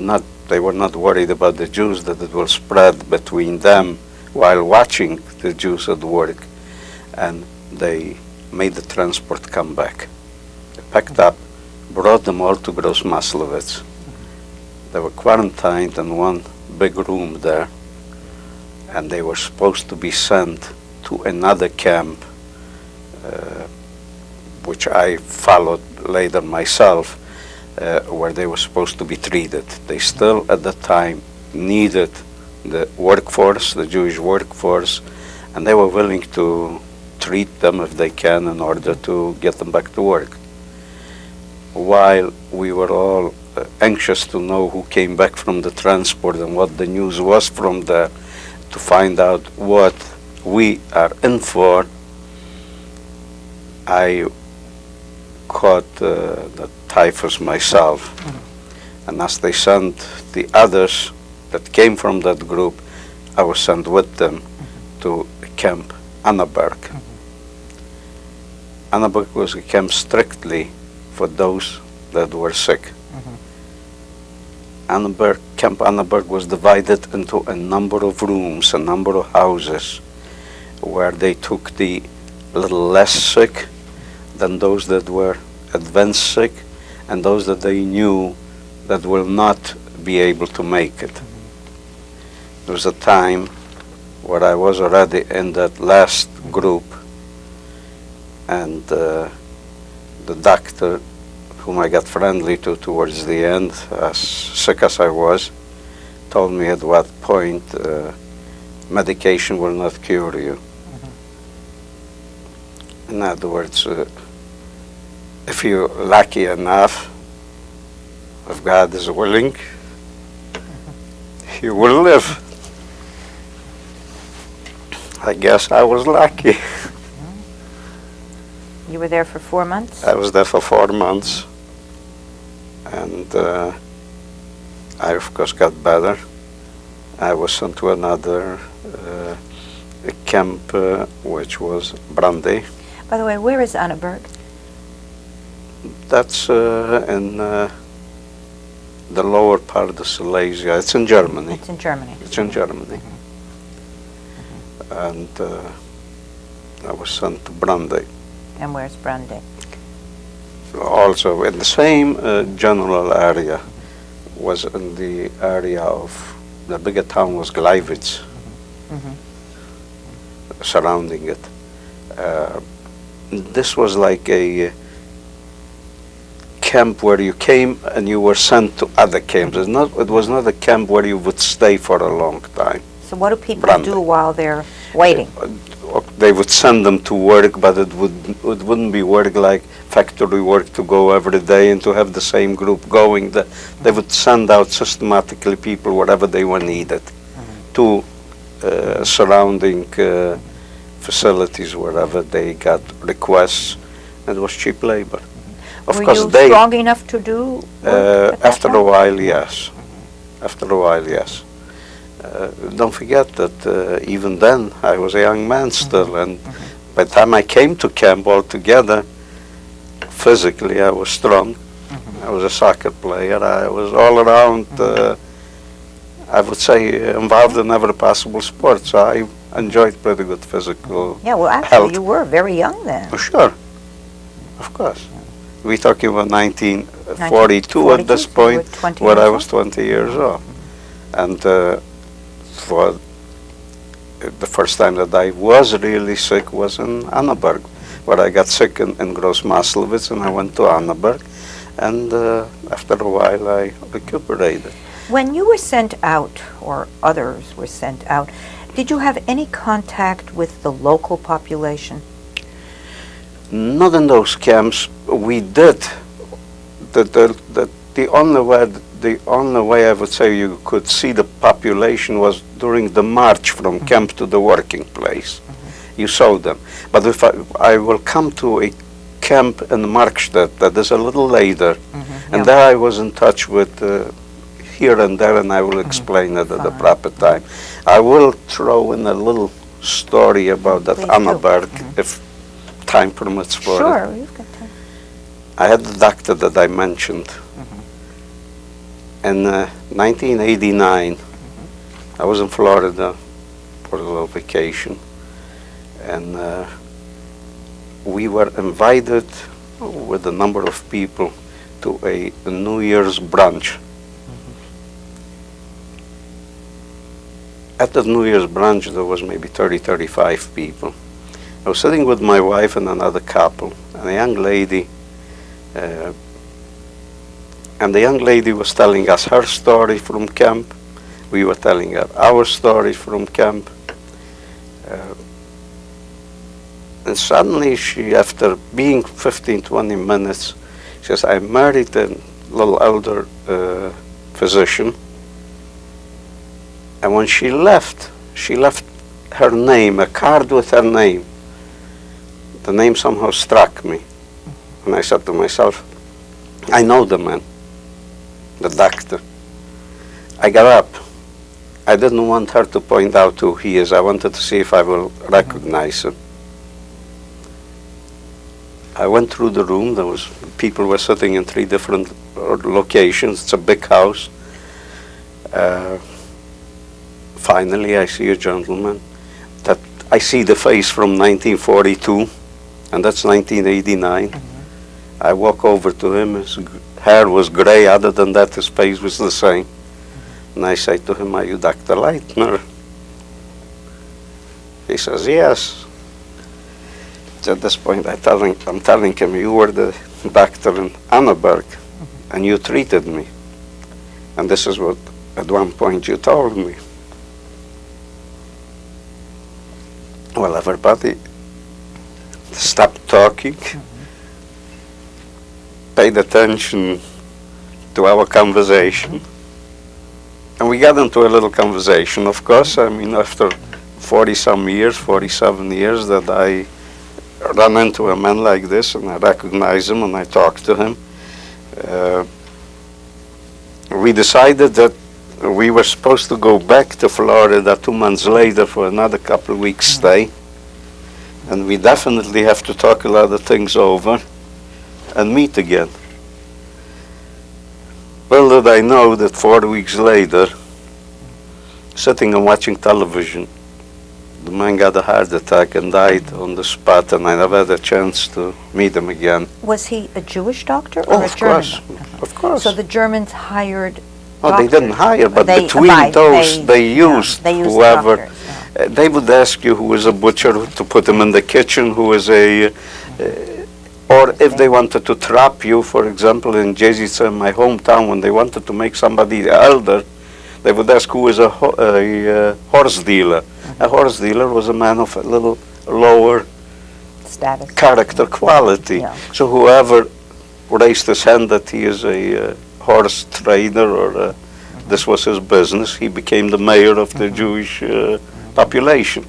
they were not worried about the Jews, that it will spread between them while watching the Jews at work. And they made the transport come back. They packed up, brought them all to Gross Maslowitz. They were quarantined in one big room there, and they were supposed to be sent to another camp, which I followed later myself, where they were supposed to be treated. They still, at the time, needed the workforce, the Jewish workforce, and they were willing to treat them if they can in order to get them back to work. While we were all anxious to know who came back from the transport and what the news was from there, to find out what we are in for, I caught the typhus myself. And as they sent the others that came from that group, I was sent with them to Camp Annaberg. Annaberg was a camp strictly for those that were sick. Camp Annaberg was divided into a number of rooms, a number of houses, where they took the little less sick than those that were advanced sick, and those that they knew that will not be able to make it. There was a time where I was already in that last group, and the doctor, whom I got friendly to towards the end, as sick as I was, told me at what point medication will not cure you. In other words, if you're lucky enough, if God is willing, you will live. I guess I was lucky. You were there for 4 months? I was there for 4 months, and I of course got better. I was sent to another camp, which was Brandy. By the way, where is Annaberg? That's in the lower part of Silesia. It's in Germany. It's in Germany. It's in Germany. And I was sent to Brandy. And where's Brandy? Also in the same general area, was in the area of, the bigger town was Gleiwitz, surrounding it. This was like a camp where you came and you were sent to other camps. It was not a camp where you would stay for a long time. So what do people Brandy. do while they're waiting? They would send them to work, but it wouldn't be work like factory work to go every day and to have the same group going. They would send out systematically people wherever they were needed to surrounding facilities wherever they got requests. And it was cheap labor. Of Were course, you they strong enough to do work at that after a time? while, yes. After a while, yes. Don't forget that even then I was a young man still, and by the time I came to camp altogether, physically I was strong. I was a soccer player. I was all around, I would say, involved in every possible sport, so I enjoyed pretty good physical Yeah, well, actually, health. you were very young then. Oh, sure, of course. We're talking about 1942 at this 1942, so you were point, 20 when I years was 20 years old. And for the first time that I was really sick was in Annaberg, where I got sick in Grossmaslowitz, and I went to Annaberg, and after a while I recuperated. When you were sent out, or others were sent out, did you have any contact with the local population? Not in those camps. We did. The only way I would say you could see the population was during the march from camp to the working place. You saw them. But if I will come to a camp in Markstedt that is a little later, and there I was in touch with here and there, and I will explain it at the proper time. I will throw in a little story about that Annaberg, if time permits for it. Sure, you've got time. I had the doctor that I mentioned. In 1989, I was in Florida for a little vacation, and we were invited with a number of people to a New Year's brunch. At the New Year's brunch, there was maybe 35 people. I was sitting with my wife and another couple, and a young lady, and the young lady was telling us her story from camp. We were telling her our story from camp. And suddenly she, after being 15-20 minutes, she says, I married a little elder physician. And when she left her name, a card with her name. The name somehow struck me. And I said to myself, I know the man, the doctor. I got up. I didn't want her to point out who he is. I wanted to see if I will recognize him. I went through the room. People were sitting in 3 different locations. It's a big house. Finally, I see a gentleman that I see the face from 1942, and that's 1989. I walk over to him. His hair was gray. Other than that, his face was the same. And I say to him, are you Dr. Leitner? He says, yes. At this point, I'm telling him, you were the doctor in Annaberg, and you treated me. And this is what, at one point, you told me. Well, everybody stopped talking, paid attention to our conversation, and we got into a little conversation, of course. I mean, after 47 years that I run into a man like this, and I recognize him, and I talk to him. We decided that we were supposed to go back to Florida 2 months later for another couple of weeks stay, and we definitely have to talk a lot of things over and meet again. Little did I know that 4 weeks later, sitting and watching television, the man got a heart attack and died on the spot, and I never had a chance to meet him again. Was he a Jewish doctor or a German? Of course. So the Germans hired Oh, doctors? they didn't hire, but They between those, they used whoever. doctors, yeah. They would ask you who was a butcher to put him in the kitchen, who was a, or if they wanted to trap you, for example, in Jezice, my hometown, when they wanted to make somebody elder, they would ask who is a horse dealer. A horse dealer was a man of a little lower Status. character quality. Yeah. So whoever raised his hand that he is a horse trader, or this was his business, he became the mayor of the Jewish population.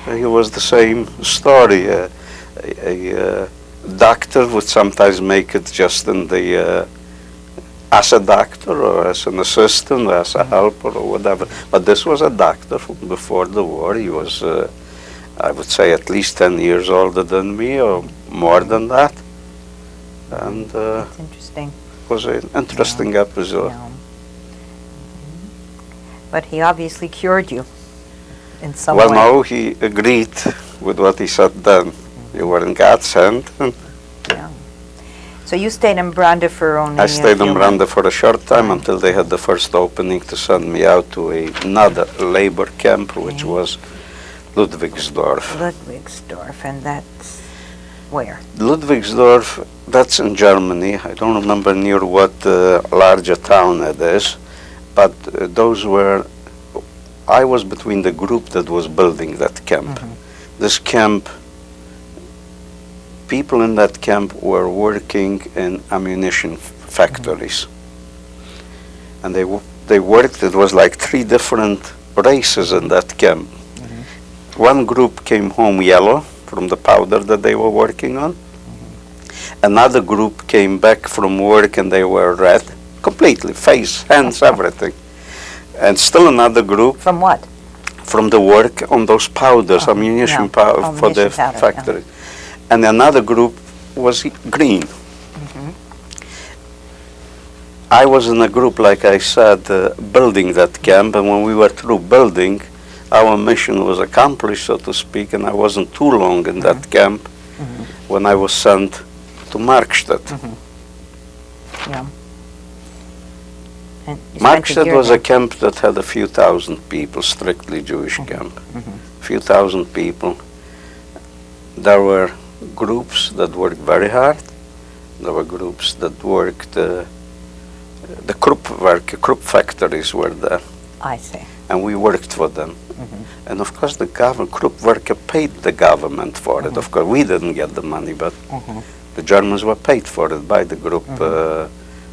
It was the same story. A doctor would sometimes make it just in the as a doctor, or as an assistant, or as a helper, or whatever. But this was a doctor from before the war. He was, I would say, at least 10 years older than me, or more than that. And That's interesting. it was an interesting episode. Yeah. But he obviously cured you in some Well, way. no, he agreed with what he said then. You were in God's hand. Yeah. So you stayed in Branda for only I stayed in few Branda for a short time until they had the first opening to send me out to another labor camp, which was Ludwigsdorf. Ludwigsdorf, and that's Where? Ludwigsdorf, that's in Germany. I don't remember near what larger town it is, but those were, I was between the group that was building that camp. This camp, people in that camp were working in ammunition factories. And they worked, it was like 3 different races in that camp. One group came home yellow from the powder that they were working on. Another group came back from work and they were red, completely, face, hands, everything. And still another group From what? from the work on those powders, ammunition yeah. powder for the Ammunition powder, factory. And another group was green. I was in a group, like I said, building that camp, and when we were through building, our mission was accomplished, so to speak, and I wasn't too long in that camp when I was sent to Markstedt. Yeah. And you spent a Markstedt year was there. a camp that had a few thousand people, strictly Jewish camp. Few thousand people. There were groups that worked very hard. There were groups that worked, the Krupp factories were there, I see. and we worked for them. And of course the Krupp worker paid the government for it. Of course we didn't get the money, but the Germans were paid for it by the Krupp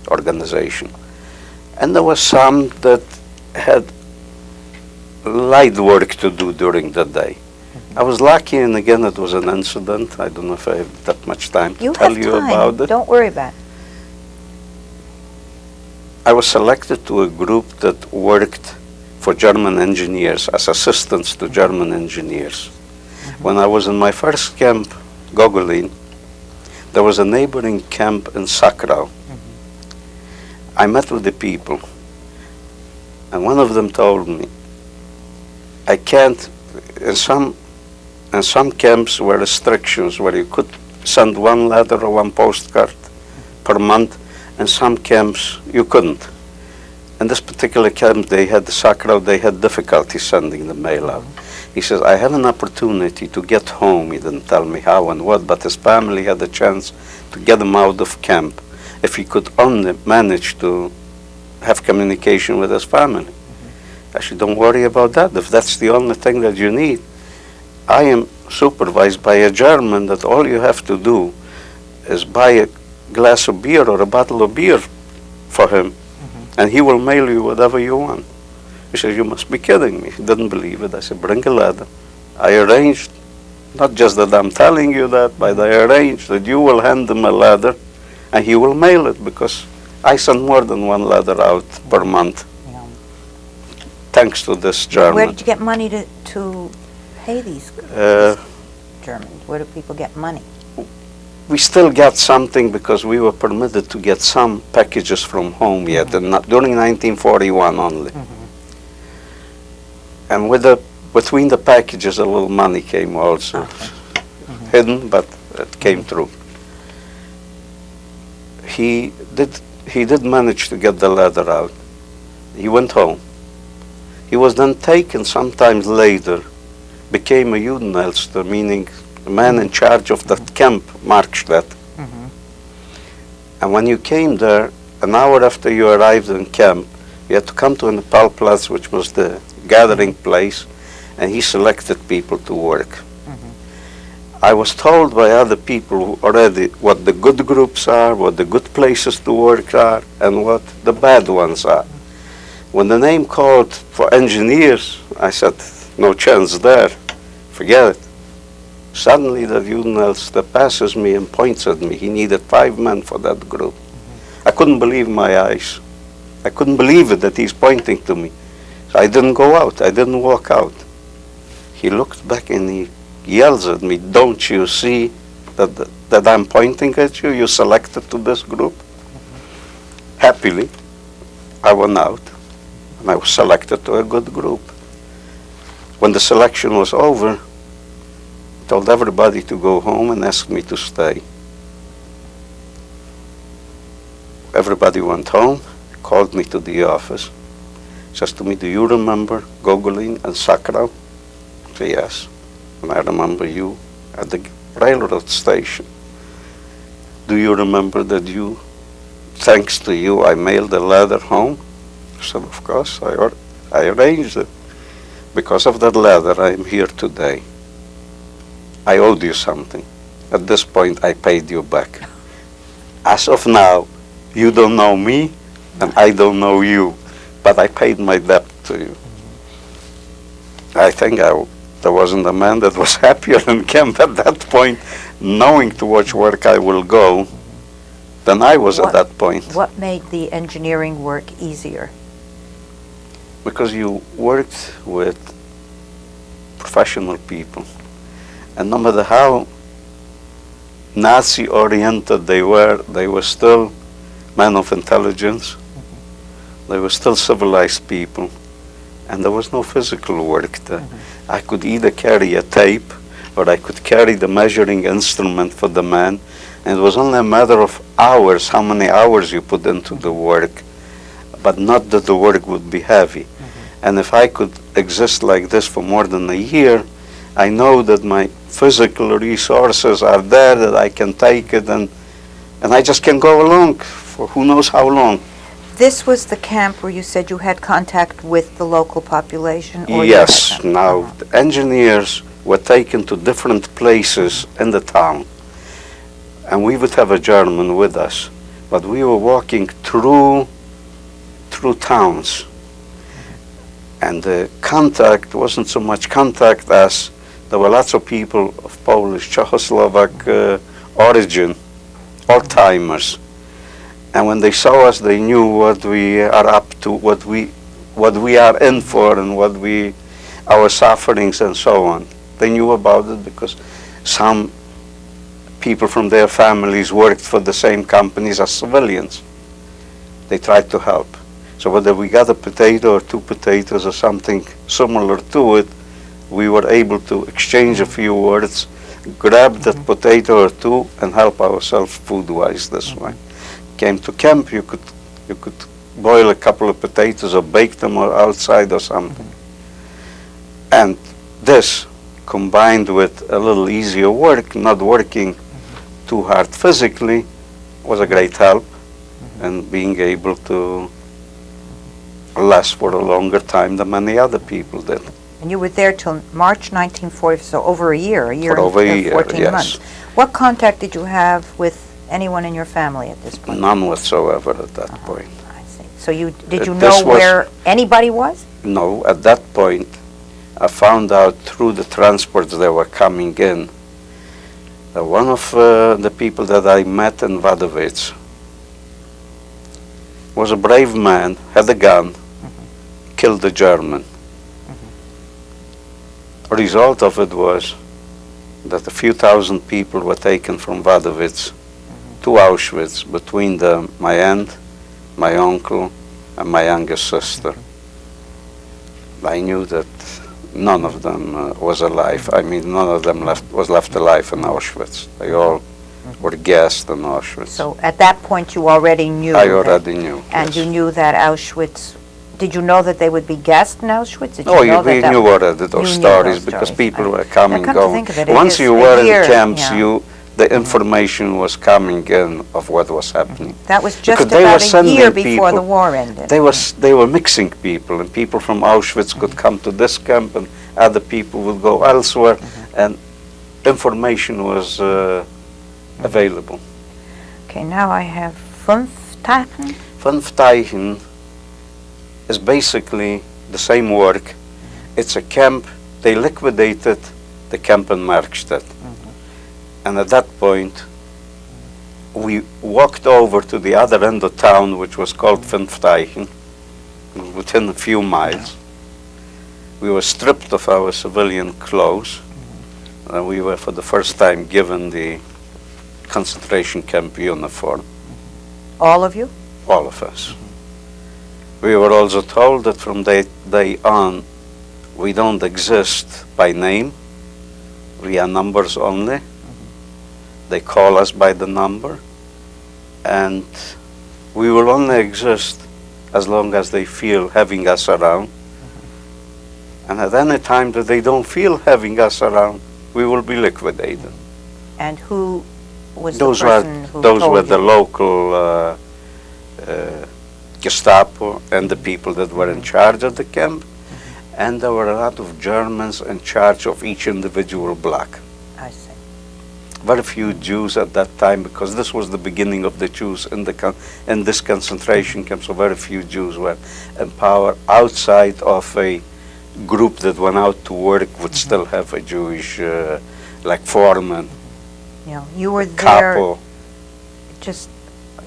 organization. And there were some that had light work to do during the day. I was lucky, and again it was an incident. I don't know if I have that much time to tell you about it. Don't worry about it. I was selected to a group that worked for German engineers, as assistants to German engineers. When I was in my first camp, Gogolin, there was a neighboring camp in Sakrau. I met with the people, and one of them told me, I can't, in some camps were restrictions where you could send 1 letter or 1 postcard per month. In some camps you couldn't. In this particular camp, they had Sakrau, they had difficulty sending the mail out. He says, I have an opportunity to get home. He didn't tell me how and what, but his family had a chance to get him out of camp if he could only manage to have communication with his family. I said, don't worry about that. If that's the only thing that you need, I am supervised by a German that all you have to do is buy a glass of beer or a bottle of beer for him, and he will mail you whatever you want. He says, you must be kidding me. He didn't believe it. I said, bring a letter. I arranged, not just that I'm telling you that, but I arranged that you will hand him a letter and he will mail it, because I send more than 1 letter out per month, Yeah. thanks to this German. Where did you get money to pay these Germans? Where do people get money? We still got something because we were permitted to get some packages from home yet, and not during 1941 only. And between the packages, a little money came also, hidden, but it came through. He did manage to get the letter out. He went home. He was then taken sometimes later, became a Judenelster, meaning the man in charge of that camp, Markstedt. And when you came there, an hour after you arrived in camp, you had to come to an Appellplatz, which was the gathering place, and he selected people to work. I was told by other people already what the good groups are, what the good places to work are, and what the bad ones are. When the name called for engineers, I said, no chance there, forget it. Suddenly the Judenelster passes me and points at me. He needed 5 men for that group. I couldn't believe my eyes. I couldn't believe it that he's pointing to me. So I didn't go out. I didn't walk out. He looked back and he yells at me, don't you see that I'm pointing at you? You selected to this group? Happily, I went out and I was selected to a good group. When the selection was over, I told everybody to go home and asked me to stay. Everybody went home, called me to the office, says to me, do you remember Gogolin and Sakrau? I said, yes. And I remember you at the railroad station. Do you remember that thanks to you, I mailed a letter home? I said, of course, I arranged it. Because of that letter, I am here today. I owed you something. At this point, I paid you back. As of now, you don't know me, and I don't know you, but I paid my debt to you. I think there wasn't a man that was happier in camp at that point, knowing to which work I will go, than I was at that point. What made the engineering work easier? Because you worked with professional people, and no matter how Nazi-oriented they were still men of intelligence. They were still civilized people, and there was no physical work there. I could either carry a tape, or I could carry the measuring instrument for the man, and it was only a matter of hours, how many hours you put into the work, but not that the work would be heavy. And if I could exist like this for more than a year, I know that my physical resources are there, that I can take it, and I just can go along for who knows how long. This was the camp where you said you had contact with the local population? Or Yes. Now, the engineers were taken to different places in the town, and we would have a German with us, but we were walking through towns, and the contact wasn't so much contact as there were lots of people of Polish, Czechoslovak origin, old-timers. And when they saw us, they knew what we are up to, what we are in for, and our sufferings and so on. They knew about it because some people from their families worked for the same companies as civilians. They tried to help. So whether we got a potato or two potatoes or something similar to it, we were able to exchange a few words, grab that potato or two, and help ourselves food-wise this way. Came to camp, you could boil a couple of potatoes or bake them or outside or something. And this, combined with a little easier work, not working too hard physically, was a great help in being able to last for a longer time than many other people did. And you were there till March 1940, so over a year For over a year, 14 yes. months. What contact did you have with anyone in your family at this point? None whatsoever at that point. I see. So did you This know was- where anybody was? No, at that point, I found out through the transports that were coming in that one of the people that I met in Wadowice was a brave man, had a gun, killed a German. The result of it was that a few thousand people were taken from Wadowice to Auschwitz, between them my aunt, my uncle, and my youngest sister. I knew that none of them was alive. I mean, none of them was left alive in Auschwitz. They all were gassed in Auschwitz. So at that point you already knew. I already knew. And yes. you knew that Auschwitz. Did you know that they would be gassed in Auschwitz? Did you Oh, know we that knew already those you knew stories those because stories. people were coming, Now, come to going. think of it, it Once is you a were year, in camps, yeah. the information was coming in of what was happening. That was just Because they were about a sending year before the people- war ended. They were mixing people, and people from Auschwitz could come to this camp, and other people would go elsewhere, and information was available. Okay, now I have Fünftagen. Fünftagen is basically the same work. It's a camp. They liquidated the camp in Markstedt. And at that point, we walked over to the other end of town, which was called Fünftagen, within a few miles. We were stripped of our civilian clothes, and we were for the first time given the concentration camp uniform, All of you? all of us. We were also told that from that day on, we don't exist by name, we are numbers only. They call us by the number, and we will only exist as long as they feel having us around. And at any time that they don't feel having us around, we will be liquidated. And who was Those the were person who those told were you? the local Gestapo and the people that were in charge of the camp, and there were a lot of Germans in charge of each individual block. I see. Very few Jews at that time, because this was the beginning of the Jews in this concentration camp. So very few Jews were in power. Outside of a group that went out to work, would still have a Jewish, like foreman, Yeah, you were there. capo.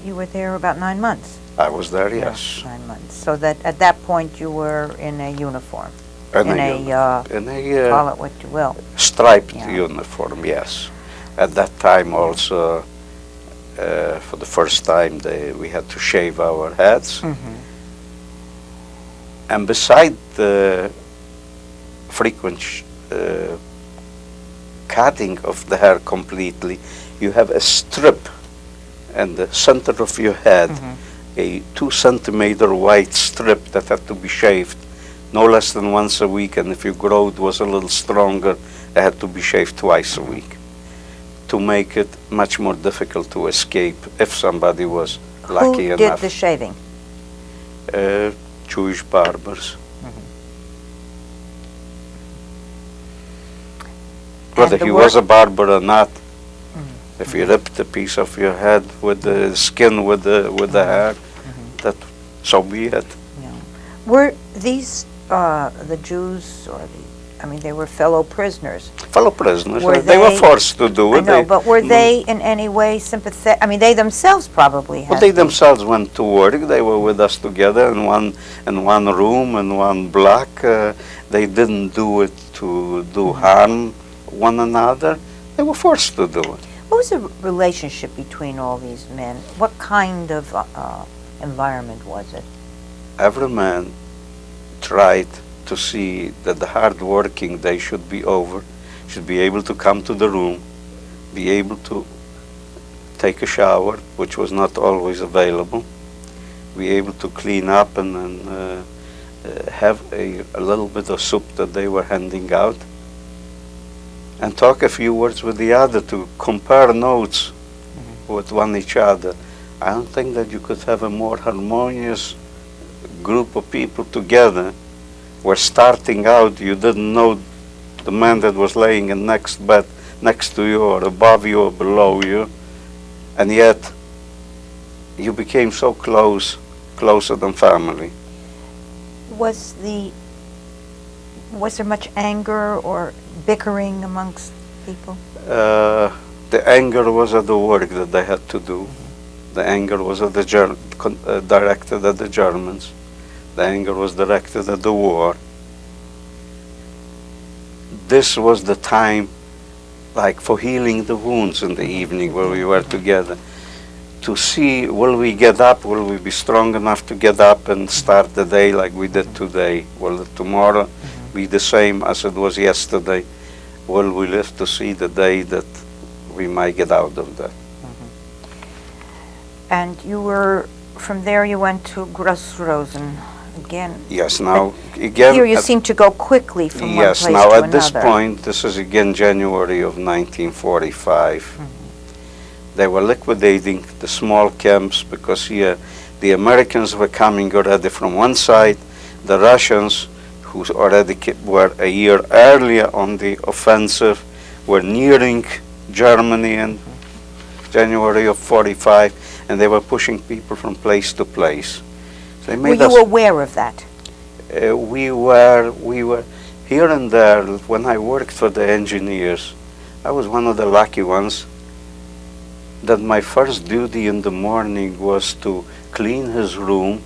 You were there about 9 months. I was there, Yeah, yes. 9 months. So that at that point you were in a uniform. In in a call it what you will. striped Yeah. uniform, yes. At that time also, for the first time, we had to shave our heads. And beside the frequent cutting of the hair completely, you have a strip in the center of your head, a 2 centimeter wide strip that had to be shaved no less than once a week, and if your growth was a little stronger, it had to be shaved twice a week to make it much more difficult to escape if somebody was lucky Who enough. did the shaving? Jewish barbers. Whether And the he work- was a barber or not, if he ripped a piece of your head with the skin, with the hair, that so be it. Yeah. Were these the Jews, or they were fellow prisoners? Fellow prisoners, Were they were they- forced to do I it. know, but were they in any way sympathetic? They themselves probably had. But they themselves went to work. They were with us together in one room, in one block. They didn't do it to do harm one another. They were forced to do it. What was the relationship between all these men? What kind of environment was it? Every man tried to see that the hard working day should be over, should be able to come to the room, be able to take a shower, which was not always available, be able to clean up and have a little bit of soup that they were handing out, and talk a few words with the other to compare notes with one each other. I don't think that you could have a more harmonious group of people together. Where starting out, you didn't know the man that was laying in next bed next to you or above you or below you, and yet you became so close, closer than family. Was there much anger or bickering amongst people? The anger was at the work that they had to do. The anger was at directed at the Germans. The anger was directed at the war. This was the time, like, for healing the wounds in the evening where we were together. To see, will we get up? Will we be strong enough to get up and start the day like we did today? Will tomorrow be the same as it was yesterday? Will we live to see the day that we might get out of that? And from there you went to Grossrosen again. Yes, now, again... Here you seem to go quickly from one place Yes, now to at this another. point, this is again January of 1945. They were liquidating the small camps because here the Americans were coming already from one side, the Russians, who already were a year earlier on the offensive, were nearing Germany in January of 45, and they were pushing people from place to place. So they Were made you aware of that? we were here and there. When I worked for the engineers, I was one of the lucky ones that my first duty in the morning was to clean his room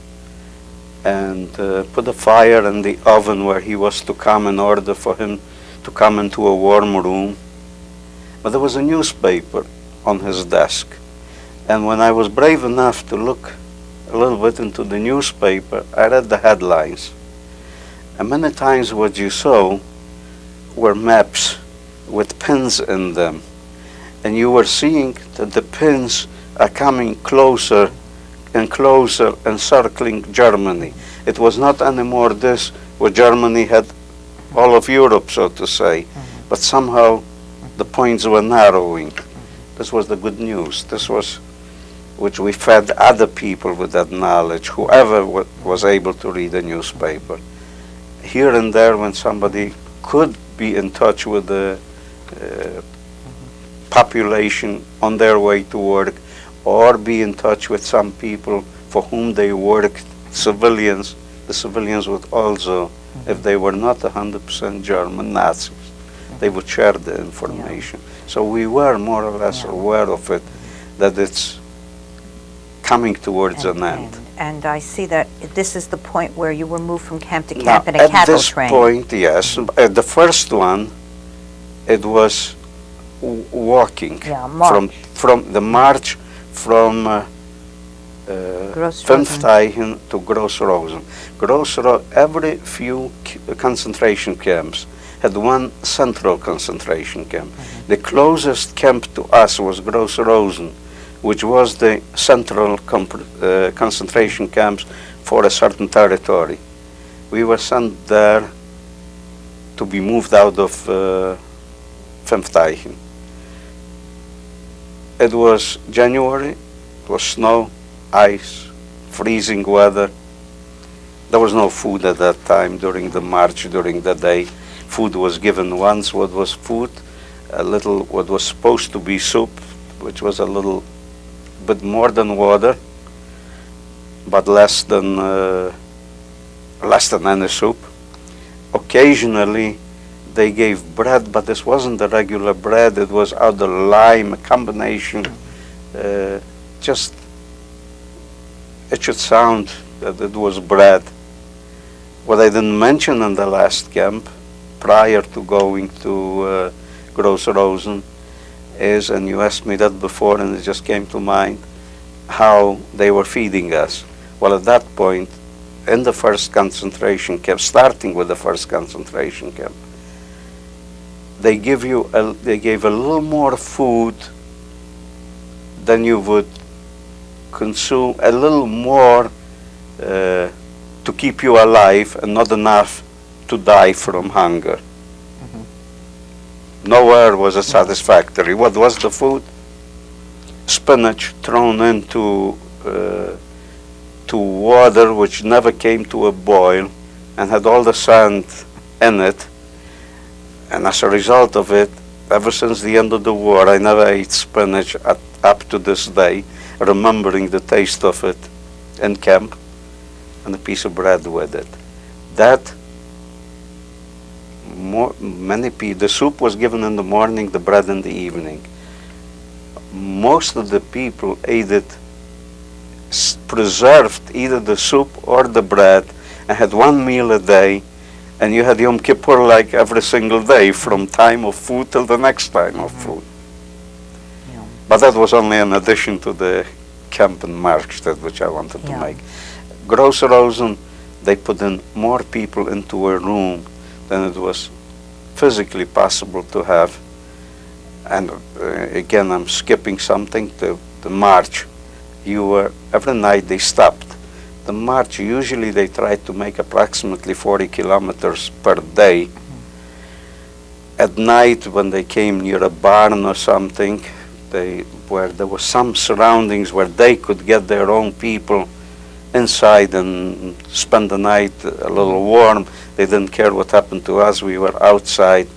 and put a fire in the oven where he was to come in order for him to come into a warm room. But there was a newspaper on his desk, and when I was brave enough to look a little bit into the newspaper, I read the headlines. And many times what you saw were maps with pins in them. And you were seeing that the pins are coming closer and closer and circling Germany. It was not anymore this where Germany had all of Europe, so to say, but somehow the points were narrowing. This was the good news. This was which we fed other people with that knowledge, whoever was able to read a newspaper. Here and there, when somebody could be in touch with the population on their way to work, or be in touch with some people for whom they worked, civilians, the civilians would also, if they were not 100% German Nazis, they would share the information. So we were more or less aware of it, that it's coming towards an end. And I see that this is the point where you were moved from camp to camp in a cattle train. At this point, yes. At the first one, it was walking from the march from Pfenfteichen to Gross-Rosen. Every few concentration camps had one central concentration camp. The closest camp to us was Gross-Rosen, which was the central concentration camps for a certain territory. We were sent there to be moved out of Pfenfteichen. It was January, it was snow, ice, freezing weather. There was no food at that time during the march, during the day. Food was given once. What was food? A little, what was supposed to be soup, which was a little bit more than water, but less than any soup. Occasionally, they gave bread, but this wasn't the regular bread. It was other lime, a combination. Just, it should sound that it was bread. What I didn't mention in the last camp, prior to going to Gross-Rosen, is, and you asked me that before and it just came to mind, how they were feeding us. Well, at that point, in the first concentration camp, starting with the first concentration camp, they gave a little more food than you would consume, a little more to keep you alive and not enough to die from hunger. Nowhere was it satisfactory. What was the food? Spinach thrown into to water which never came to a boil and had all the sand in it. And as a result of it, ever since the end of the war, I never ate spinach up to this day, remembering the taste of it in camp, and a piece of bread with it. That the soup was given in the morning, the bread in the evening. Most of the people ate it preserved, either the soup or the bread, and had one meal a day, and you had Yom Kippur like every single day, from time of food till the next time of food. But that was only an addition to the camp and march, that which I wanted to make. Gross-Rosen, they put in more people into a room than it was physically possible to have. And again, I'm skipping something to the march. Every night they stopped. The march, usually they tried to make approximately 40 kilometers per day. At night, when they came near a barn or something, where there were some surroundings where they could get their own people inside and spend the night a little warm. They didn't care what happened to us. We were outside,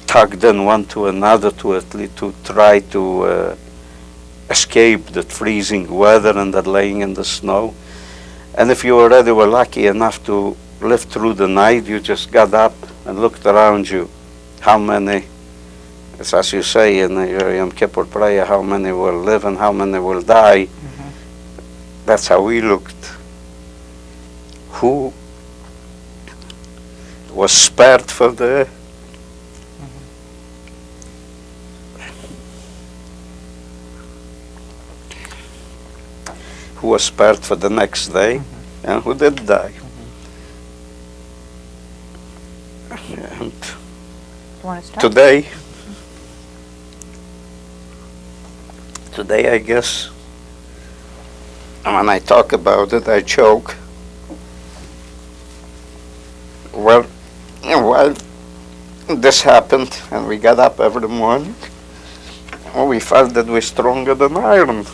tugged in one to another to try to escape that freezing weather and that laying in the snow. And if you already were lucky enough to live through the night, you just got up and looked around you. How many, as you say in your Yom Kippur prayer, how many will live and how many will die. That's how we looked. Who was spared for the who was spared for the next day, and who did die. And today, I guess, when I talk about it, I choke. Well, while this happened, and we got up every morning, we felt that we're stronger than iron.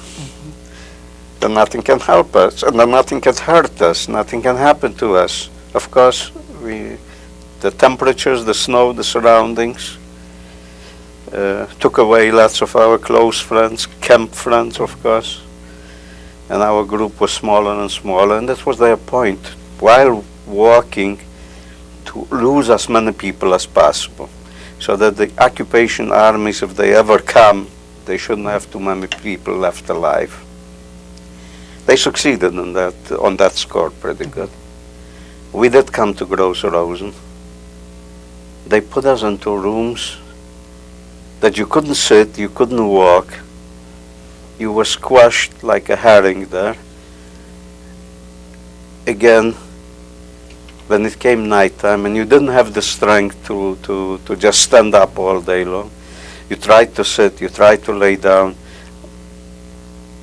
That nothing can help us, and that nothing can hurt us, nothing can happen to us. Of course, the temperatures, the snow, the surroundings took away lots of our close friends, camp friends, of course. And our group was smaller and smaller, and that was their point, while walking, to lose as many people as possible, so that the occupation armies, if they ever come, they shouldn't have too many people left alive. They succeeded in that, on that score pretty good. We did come to Gross Rosen. They put us into rooms that you couldn't sit, you couldn't walk. You were squashed like a herring there. Again, when it came nighttime and you didn't have the strength to just stand up all day long, you tried to sit, you tried to lay down.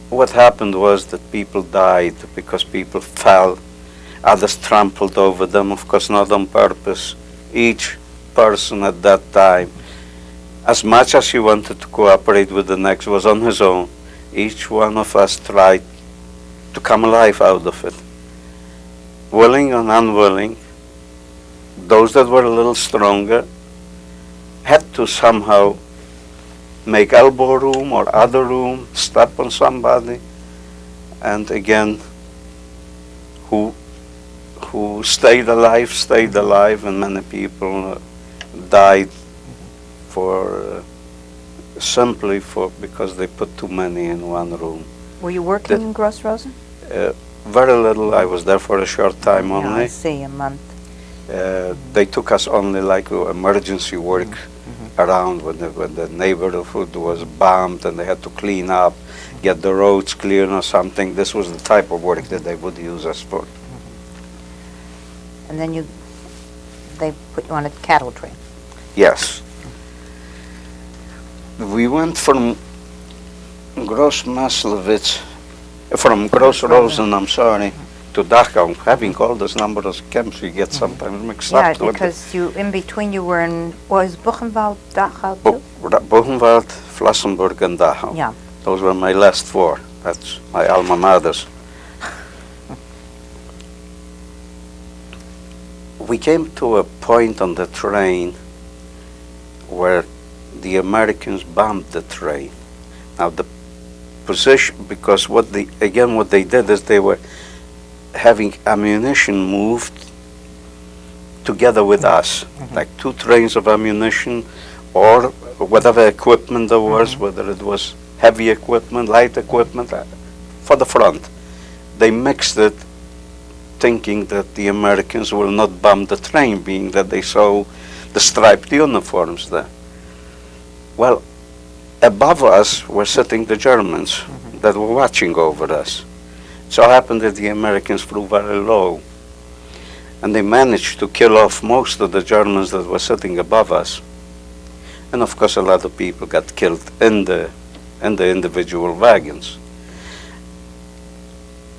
What happened was that people died because people fell. Others trampled over them, of course not on purpose. Each person at that time, as much as he wanted to cooperate with the next, was on his own. Each one of us tried to come alive out of it. Willing and unwilling, those that were a little stronger had to somehow make elbow room or other room, step on somebody, and again, who stayed alive, and many people died for simply because they put too many in one room. Were you working in Gross Rosen? Very little. I was there for a short time Yeah, only. I see, a month. They took us only like emergency work around when the neighborhood was bombed and they had to clean up, get the roads clear or something. This was the type of work that they would use us for. And then they put you on a cattle train. Yes. We went from Gross Rosen, I'm sorry, to Dachau. Having all this number of camps, you get sometimes mixed Yeah, up. because in between you were in, was Buchenwald, Dachau too? Buchenwald, Flossenburg, and Dachau. Yeah. Those were my last four. That's my alma maters. We came to a point on the train where the Americans bombed the train. Now the position, because what they did is they were having ammunition moved together with us, like 2 trains of ammunition or whatever equipment there was, whether it was heavy equipment, light equipment, for the front. They mixed it, thinking that the Americans will not bomb the train, being that they saw the striped uniforms there. Well, above us were sitting the Germans that were watching over us. It so happened that the Americans flew very low, and they managed to kill off most of the Germans that were sitting above us. And of course a lot of people got killed in the individual wagons.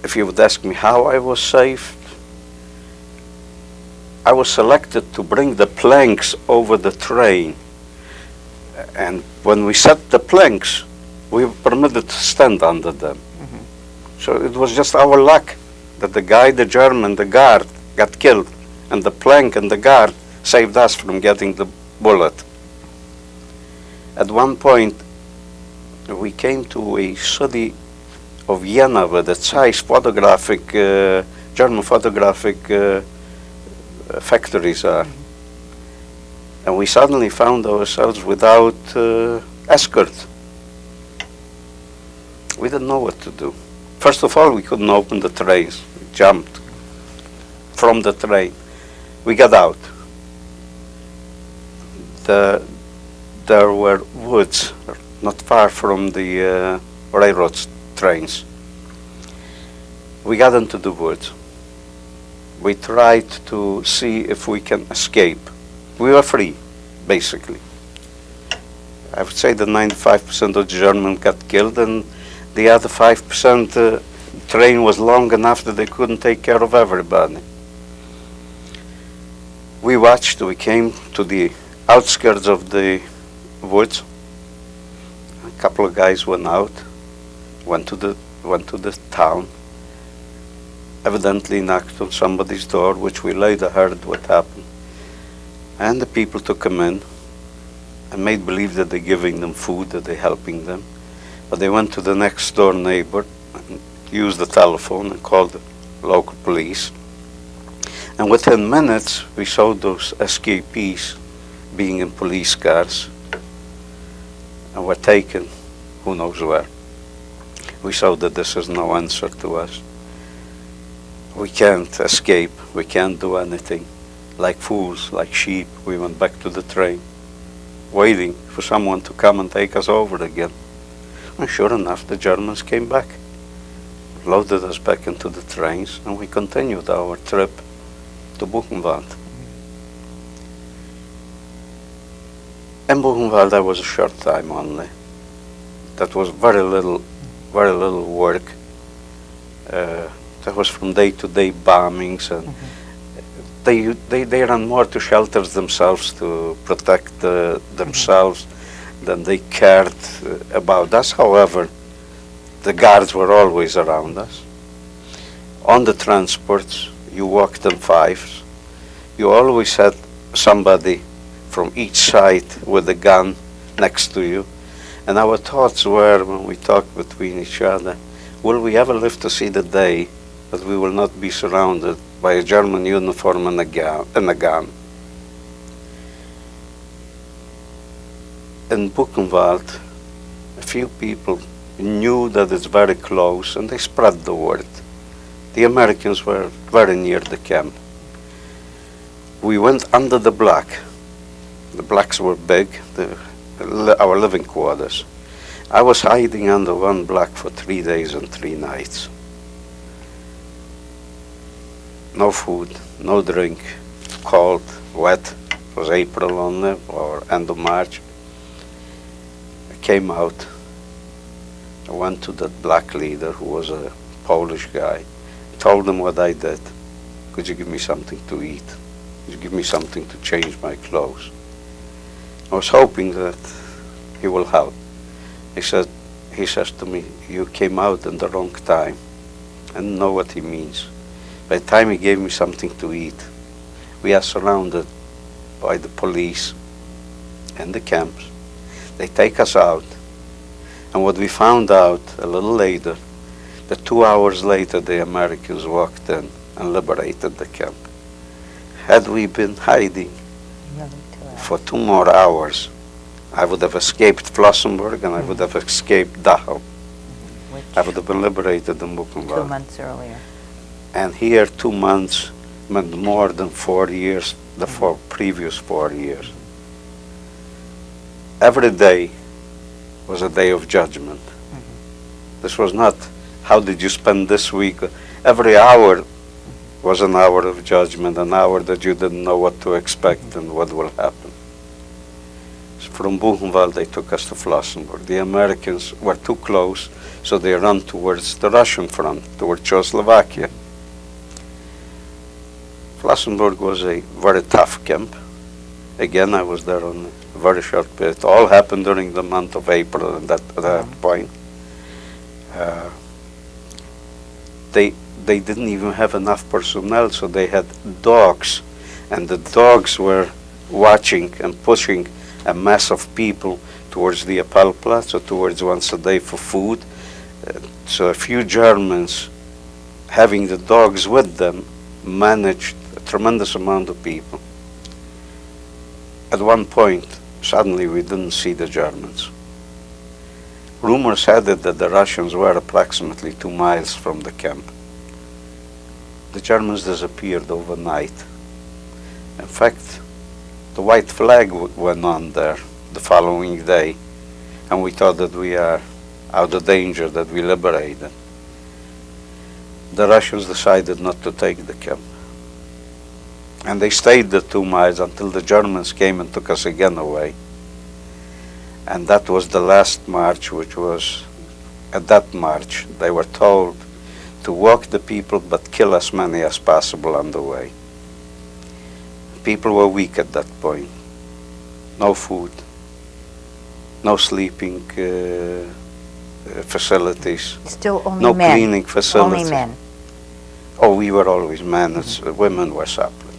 If you would ask me how I was saved, I was selected to bring the planks over the train. And when we set the planks, we were permitted to stand under them. So it was just our luck that the guy, the German, the guard, got killed, and the plank and the guard saved us from getting the bullet. At one point, we came to a city of Vienna where the Zeiss photographic, German photographic factories are. And we suddenly found ourselves without escort. We didn't know what to do. First of all, we couldn't open the trains. We jumped from the train. We got out. There were woods not far from the railroad trains. We got into the woods. We tried to see if we can escape. We were free, basically. I would say that 95% of the Germans got killed, and the other 5% train was long enough that they couldn't take care of everybody. We watched. We came to the outskirts of the woods. A couple of guys went out, went to the town, evidently knocked on somebody's door, which we later heard what happened. And the people took them in and made believe that they're giving them food, that they're helping them. But they went to the next door neighbor and used the telephone and called the local police. And within minutes, we saw those escapees being in police cars and were taken who knows where. We saw that this is no answer to us. We can't escape, we can't do anything. Like fools, like sheep, we went back to the train, waiting for someone to come and take us over again. And sure enough, the Germans came back, loaded us back into the trains, and we continued our trip to Buchenwald. In Buchenwald, I was a short time only. That was very little work. That was from day-to-day bombings, and they ran more to shelters themselves, to protect themselves, than they cared about us. However, the guards were always around us. On the transports, you walked in fives. You always had somebody from each side with a gun next to you. And our thoughts were, when we talked between each other, will we ever live to see the day that we will not be surrounded by a German uniform and a gun? In Buchenwald, a few people knew that it's very close, and they spread the word. The Americans were very near the camp. We went under the block. The blocks were big, our living quarters. I was hiding under one block for 3 days and 3 nights. No food, no drink, cold, wet. It was April only, or end of March. I came out. I went to that black leader, who was a Polish guy. Told him what I did. Could you give me something to eat? Could you give me something to change my clothes? I was hoping that he will help. He says to me, you came out in the wrong time. I didn't know what he means. By the time he gave me something to eat, we are surrounded by the police and the camps. They take us out. And what we found out a little later, that 2 hours later the Americans walked in and liberated the camp. Had we been hiding for 2 more hours, I would have escaped Flossenburg and I would have escaped Dachau. I would have been liberated in Buchenwald. 2 months earlier. And here 2 months meant more than 4 years, the previous 4 years. Every day was a day of judgment. This was not, how did you spend this week? Every hour was an hour of judgment, an hour that you didn't know what to expect and what will happen. So from Buchenwald, they took us to Flossenburg. The Americans were too close, so they ran towards the Russian front, towards Czechoslovakia. Flossenburg was a very tough camp. Again, I was there on a very short period. It all happened during the month of April at that point. They didn't even have enough personnel, so they had dogs, and the dogs were watching and pushing a mass of people towards the Appellplatz, or towards once a day for food. So a few Germans, having the dogs with them, managed a tremendous amount of people. At one point, suddenly we didn't see the Germans. Rumors had it that the Russians were approximately 2 miles from the camp. The Germans disappeared overnight. In fact, the white flag went on there the following day, and we thought that we are out of danger, that we liberated. The Russians decided not to take the camp. And they stayed the 2 miles until the Germans came and took us again away. And that was the last march, which was, at that march, they were told to walk the people but kill as many as possible on the way. People were weak at that point. No food, no sleeping facilities, Still only no men. cleaning facilities. Only men. Oh, we were always men. Women were separate.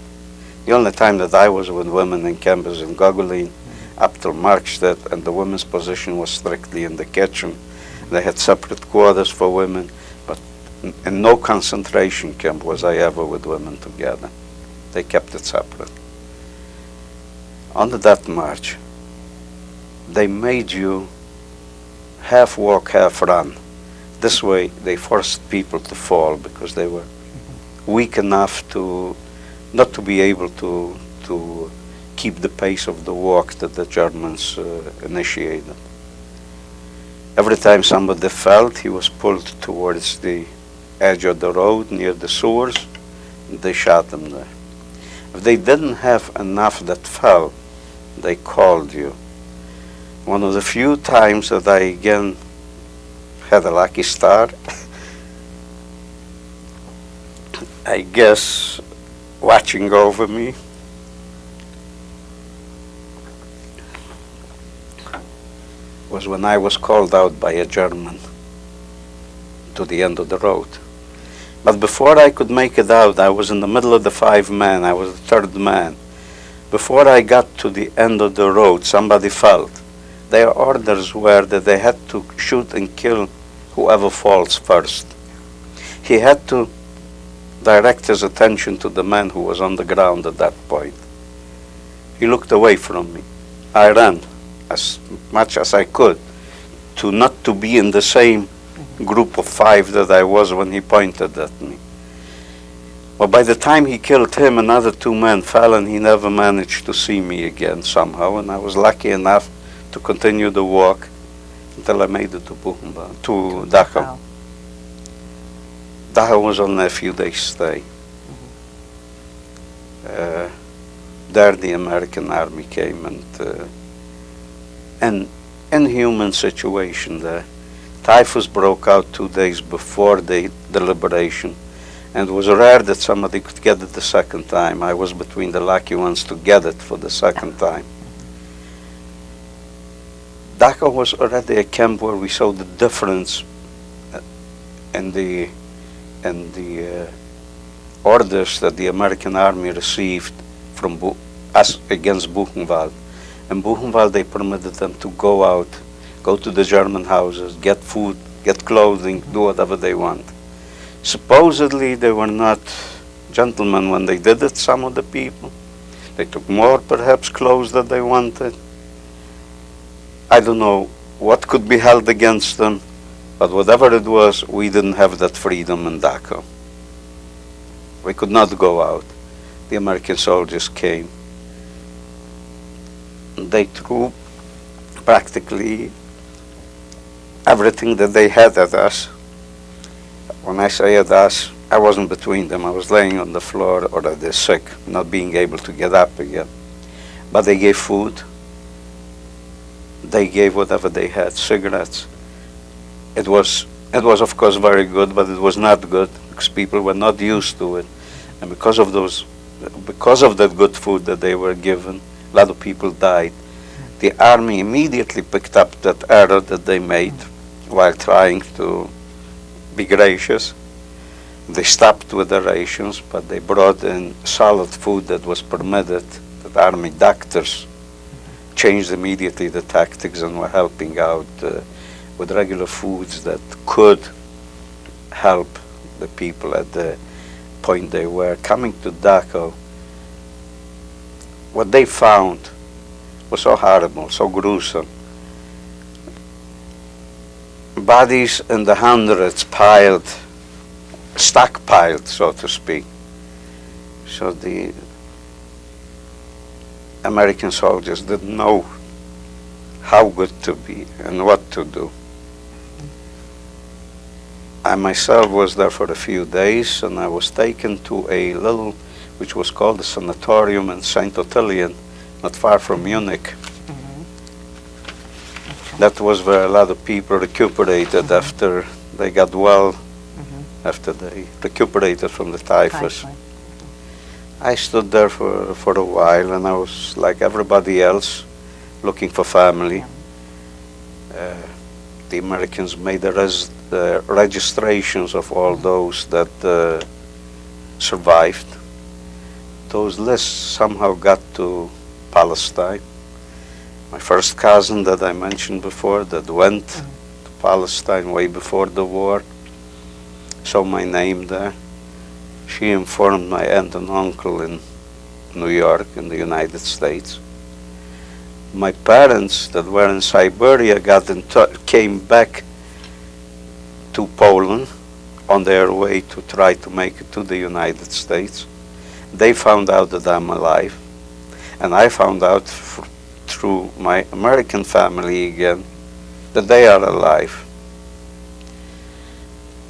The only time that I was with women in camp was in Gogolin, up till Markstedt, and the women's position was strictly in the kitchen. They had separate quarters for women, but in no concentration camp was I ever with women together. They kept it separate. On that march, they made you half walk, half run. This way, they forced people to fall because they were weak enough to not to be able to keep the pace of the walk that the Germans initiated. Every time somebody fell, he was pulled towards the edge of the road near the sewers, and they shot him there. If they didn't have enough that fell, they called you. One of the few times that I again had a lucky start, I guess watching over me was when I was called out by a German to the end of the road. But before I could make it out, I was in the middle of the 5 men. I was the 3rd man. Before I got to the end of the road, somebody fell. Their orders were that they had to shoot and kill whoever falls first. He had to direct his attention to the man who was on the ground at that point. He looked away from me. I ran as much as I could to not to be in the same group of 5 that I was when he pointed at me. Well, by the time he killed him, another 2 men fell, and he never managed to see me again somehow, and I was lucky enough to continue the walk until I made it to Buchenwald, to Dachau. Wow. Dachau was only a few days stay. There the American army came, and an inhuman situation there. Typhus broke out 2 days before the liberation, and it was rare that somebody could get it the second time. I was between the lucky ones to get it for the second time. Dachau was already a camp where we saw the difference in the orders that the American army received from us against Buchenwald. In Buchenwald, they permitted them to go out, go to the German houses, get food, get clothing, do whatever they want. Supposedly, they were not gentlemen when they did it, some of the people. They took more, perhaps, clothes than they wanted. I don't know what could be held against them, but whatever it was, we didn't have that freedom in Dachau. We could not go out. The American soldiers came. They threw practically everything that they had at us. When I say at us, I wasn't between them. I was laying on the floor already sick, not being able to get up again. But they gave food. They gave whatever they had, cigarettes. It was of course very good, but it was not good because people were not used to it. And because of that good food that they were given, a lot of people died. The army immediately picked up that error that they made while trying to be gracious. They stopped with the rations, but they brought in solid food that was permitted. The army doctors changed immediately the tactics and were helping out with regular foods that could help the people at the point they were. Coming to Dachau, what they found was so horrible, so gruesome. Bodies in the hundreds piled, stockpiled, so to speak. So the American soldiers didn't know how good to be and what to do. I myself was there for a few days, and I was taken to a little, which was called the sanatorium in St. Ottilien, not far from Munich. That was where a lot of people recuperated after they got well, after they recuperated from the typhus. I stood there for a while, and I was like everybody else, looking for family. The Americans made the registrations of all those that survived. Those lists somehow got to Palestine. My first cousin that I mentioned before that went to Palestine way before the war saw my name there. She informed my aunt and uncle in New York in the United States. My parents that were in Siberia came back to Poland on their way to try to make it to the United States. They found out that I'm alive, and I found out through my American family again that they are alive.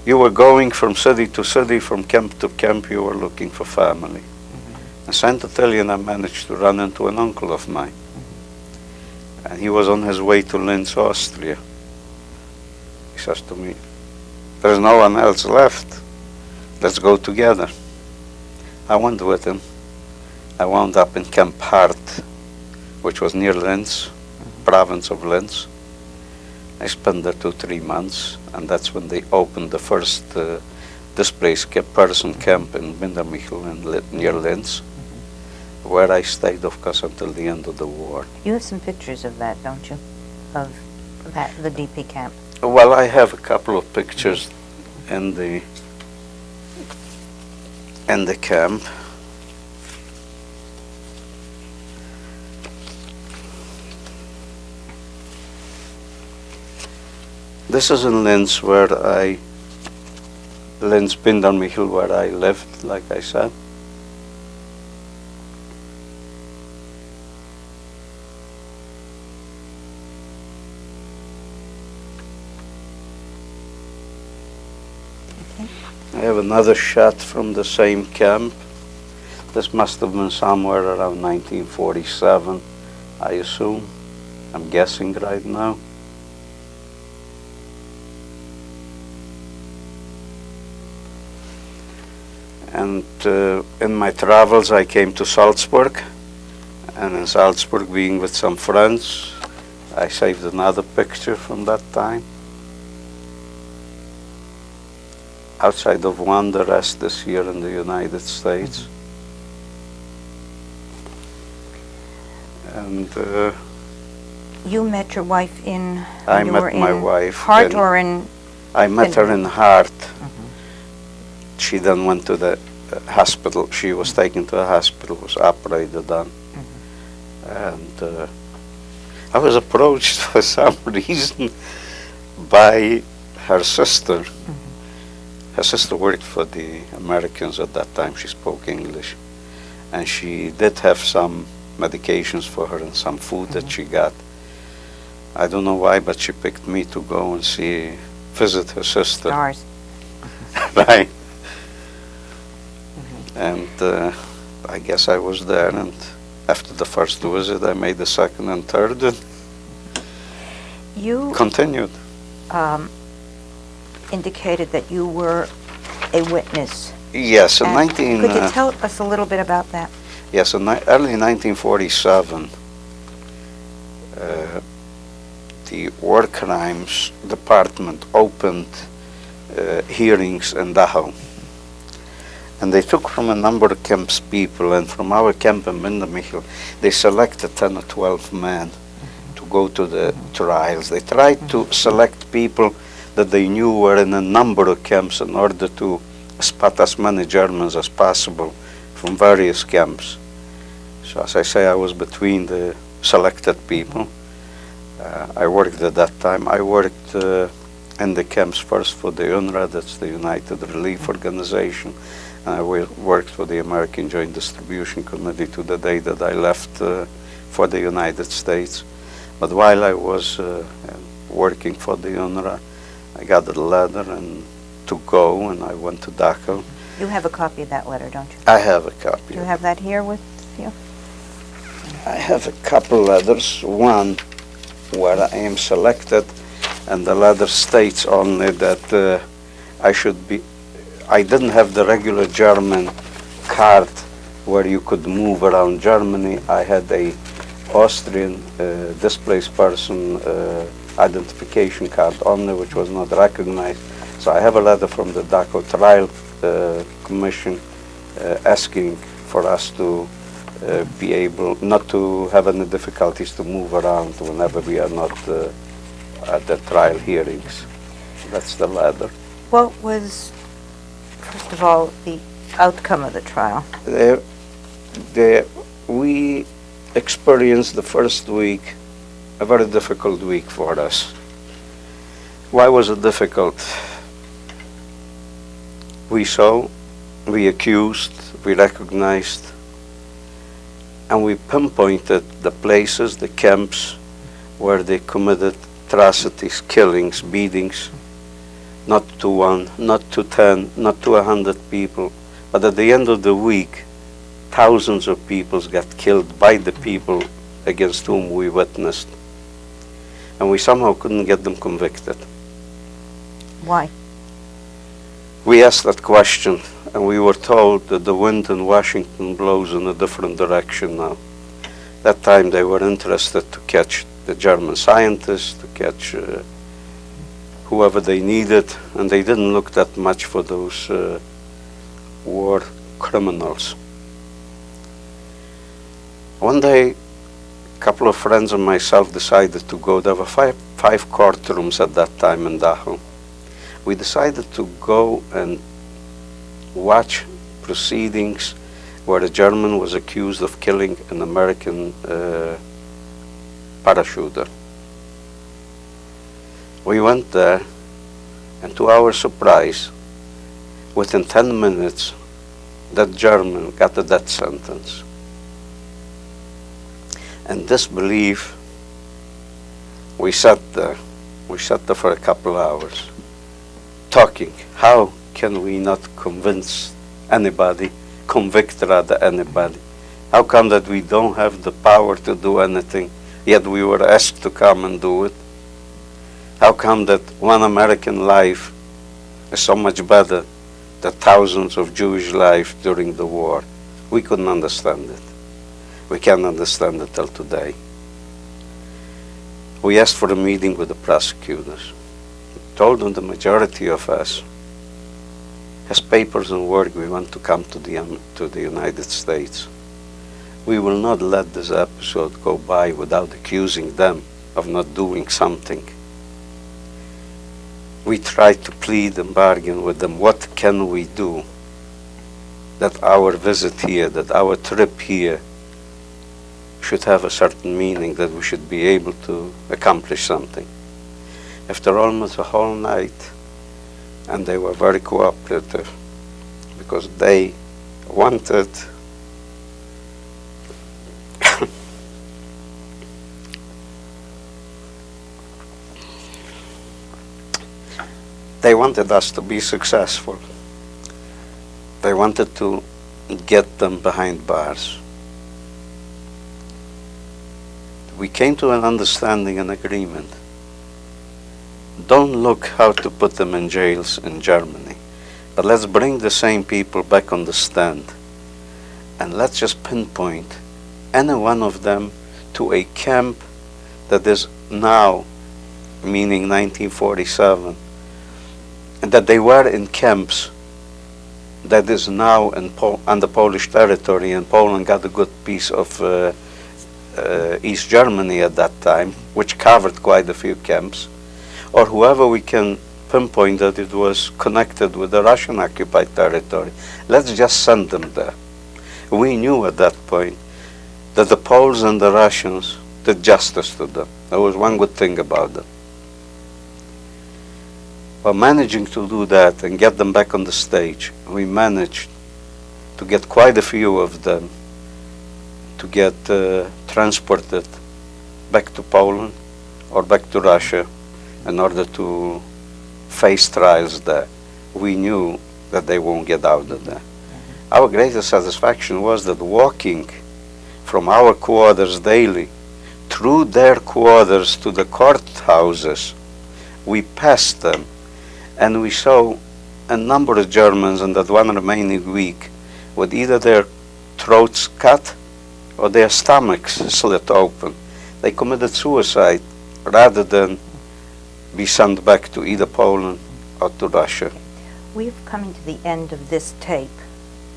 You were going from city to city, from camp to camp, you were looking for family. In St. Attilian, I managed to run into an uncle of mine. And he was on his way to Linz, Austria. He says to me, "There's no one else left. Let's go together." I went with him. I wound up in Camp Hart, which was near Linz, province of Linz. I spent there 2-3 months, and that's when they opened the first displaced person camp in Bindermichel near Linz, where I stayed, of course, until the end of the war. You have some pictures of that, don't you? Of that, the DP camp. Well, I have a couple of pictures in the camp. This is in Linz, Linz, Bindermichel, where I lived, like I said. I have another shot from the same camp. This must have been somewhere around 1947, I assume. I'm guessing right now. And in my travels I came to Salzburg, and in Salzburg, being with some friends, I saved another picture from that time. Outside of one, the rest is here in the United States. And You met your wife in... I you met were my in wife Hart in- or in... I met her in Hart. She then went to the hospital. She was taken to a hospital, was operated on. And I was approached for some reason by her sister. Her sister worked for the Americans at that time. She spoke English. And she did have some medications for her and some food that she got. I don't know why, but she picked me to go and visit her sister. Stars. Right. And I guess I was there, and after the first visit I made the second and third and You continued. indicated that you were a witness. Yes, in And 19... Could you tell us a little bit about that? Yes, in early 1947, the War Crimes Department opened hearings in Dachau. And they took from a number of camps people, and from our camp in Bindermichel, they selected 10 or 12 men to go to the trials. They tried to select people that they knew were in a number of camps in order to spot as many Germans as possible from various camps. So as I say, I was between the selected people. I worked at that time. I worked in the camps first for the UNRWA, that's the United Relief Organization, and I worked for the American Joint Distribution Committee to the day that I left for the United States. But while I was working for the UNRWA, I got a letter and to go, and I went to Dachau. You have a copy of that letter, don't you? I have a copy. Do you have that here with you? I have a couple letters, one where I am selected, and the letter states only that I didn't have the regular German card where you could move around Germany. I had a Austrian displaced person identification card only, which was not recognized. So I have a letter from the Dachau Trial Commission asking for us to be able not to have any difficulties to move around whenever we are not at the trial hearings. That's the letter. What was, first of all, the outcome of the trial? We experienced the first week a very difficult week for us. Why was it difficult? We saw, we accused, we recognized, and we pinpointed the places, the camps, where they committed atrocities, killings, beatings, not to 1, not to 10, not to 100 people, but at the end of the week, thousands of people got killed by the people against whom we witnessed. And we somehow couldn't get them convicted. Why? We asked that question, and we were told that the wind in Washington blows in a different direction now. That time they were interested to catch the German scientists, to catch whoever they needed, and they didn't look that much for those war criminals. One day, a couple of friends and myself decided to go. There were five courtrooms at that time in Dachau. We decided to go and watch proceedings where a German was accused of killing an American parachuter. We went there, and to our surprise, within 10 minutes, that German got a death sentence. And disbelief, we sat there for a couple hours, talking, how can we not convince anybody, convict rather anybody? How come that we don't have the power to do anything, yet we were asked to come and do it? How come that one American life is so much better than thousands of Jewish lives during the war? We couldn't understand it. We can't understand it till today. We asked for a meeting with the prosecutors. We told them the majority of us has papers and work. We want to come to the United States. We will not let this episode go by without accusing them of not doing something. We tried to plead and bargain with them. What can we do that our visit here, that our trip here should have a certain meaning, that we should be able to accomplish something? After almost a whole night, and they were very cooperative because they wanted they wanted us to be successful. They wanted to get them behind bars. We came to an understanding and agreement. Don't look how to put them in jails in Germany, but let's bring the same people back on the stand, and let's just pinpoint any one of them to a camp that is now, meaning 1947, and that they were in camps that is now under Polish territory, and Poland got a good piece of East Germany at that time, which covered quite a few camps, or whoever we can pinpoint that it was connected with the Russian occupied territory. Let's just send them there. We knew at that point that the Poles and the Russians did justice to them. There was one good thing about them. By managing to do that and get them back on the stage, we managed to get quite a few of them to get transported back to Poland or back to Russia in order to face trials there. We knew that they won't get out of there. Our greatest satisfaction was that walking from our quarters daily through their quarters to the courthouses, we passed them, and we saw a number of Germans in that one remaining week with either their throats cut or their stomachs slit open. They committed suicide rather than be sent back to either Poland or to Russia. We've come to the end of this tape.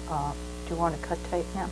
Do you want to cut tape now?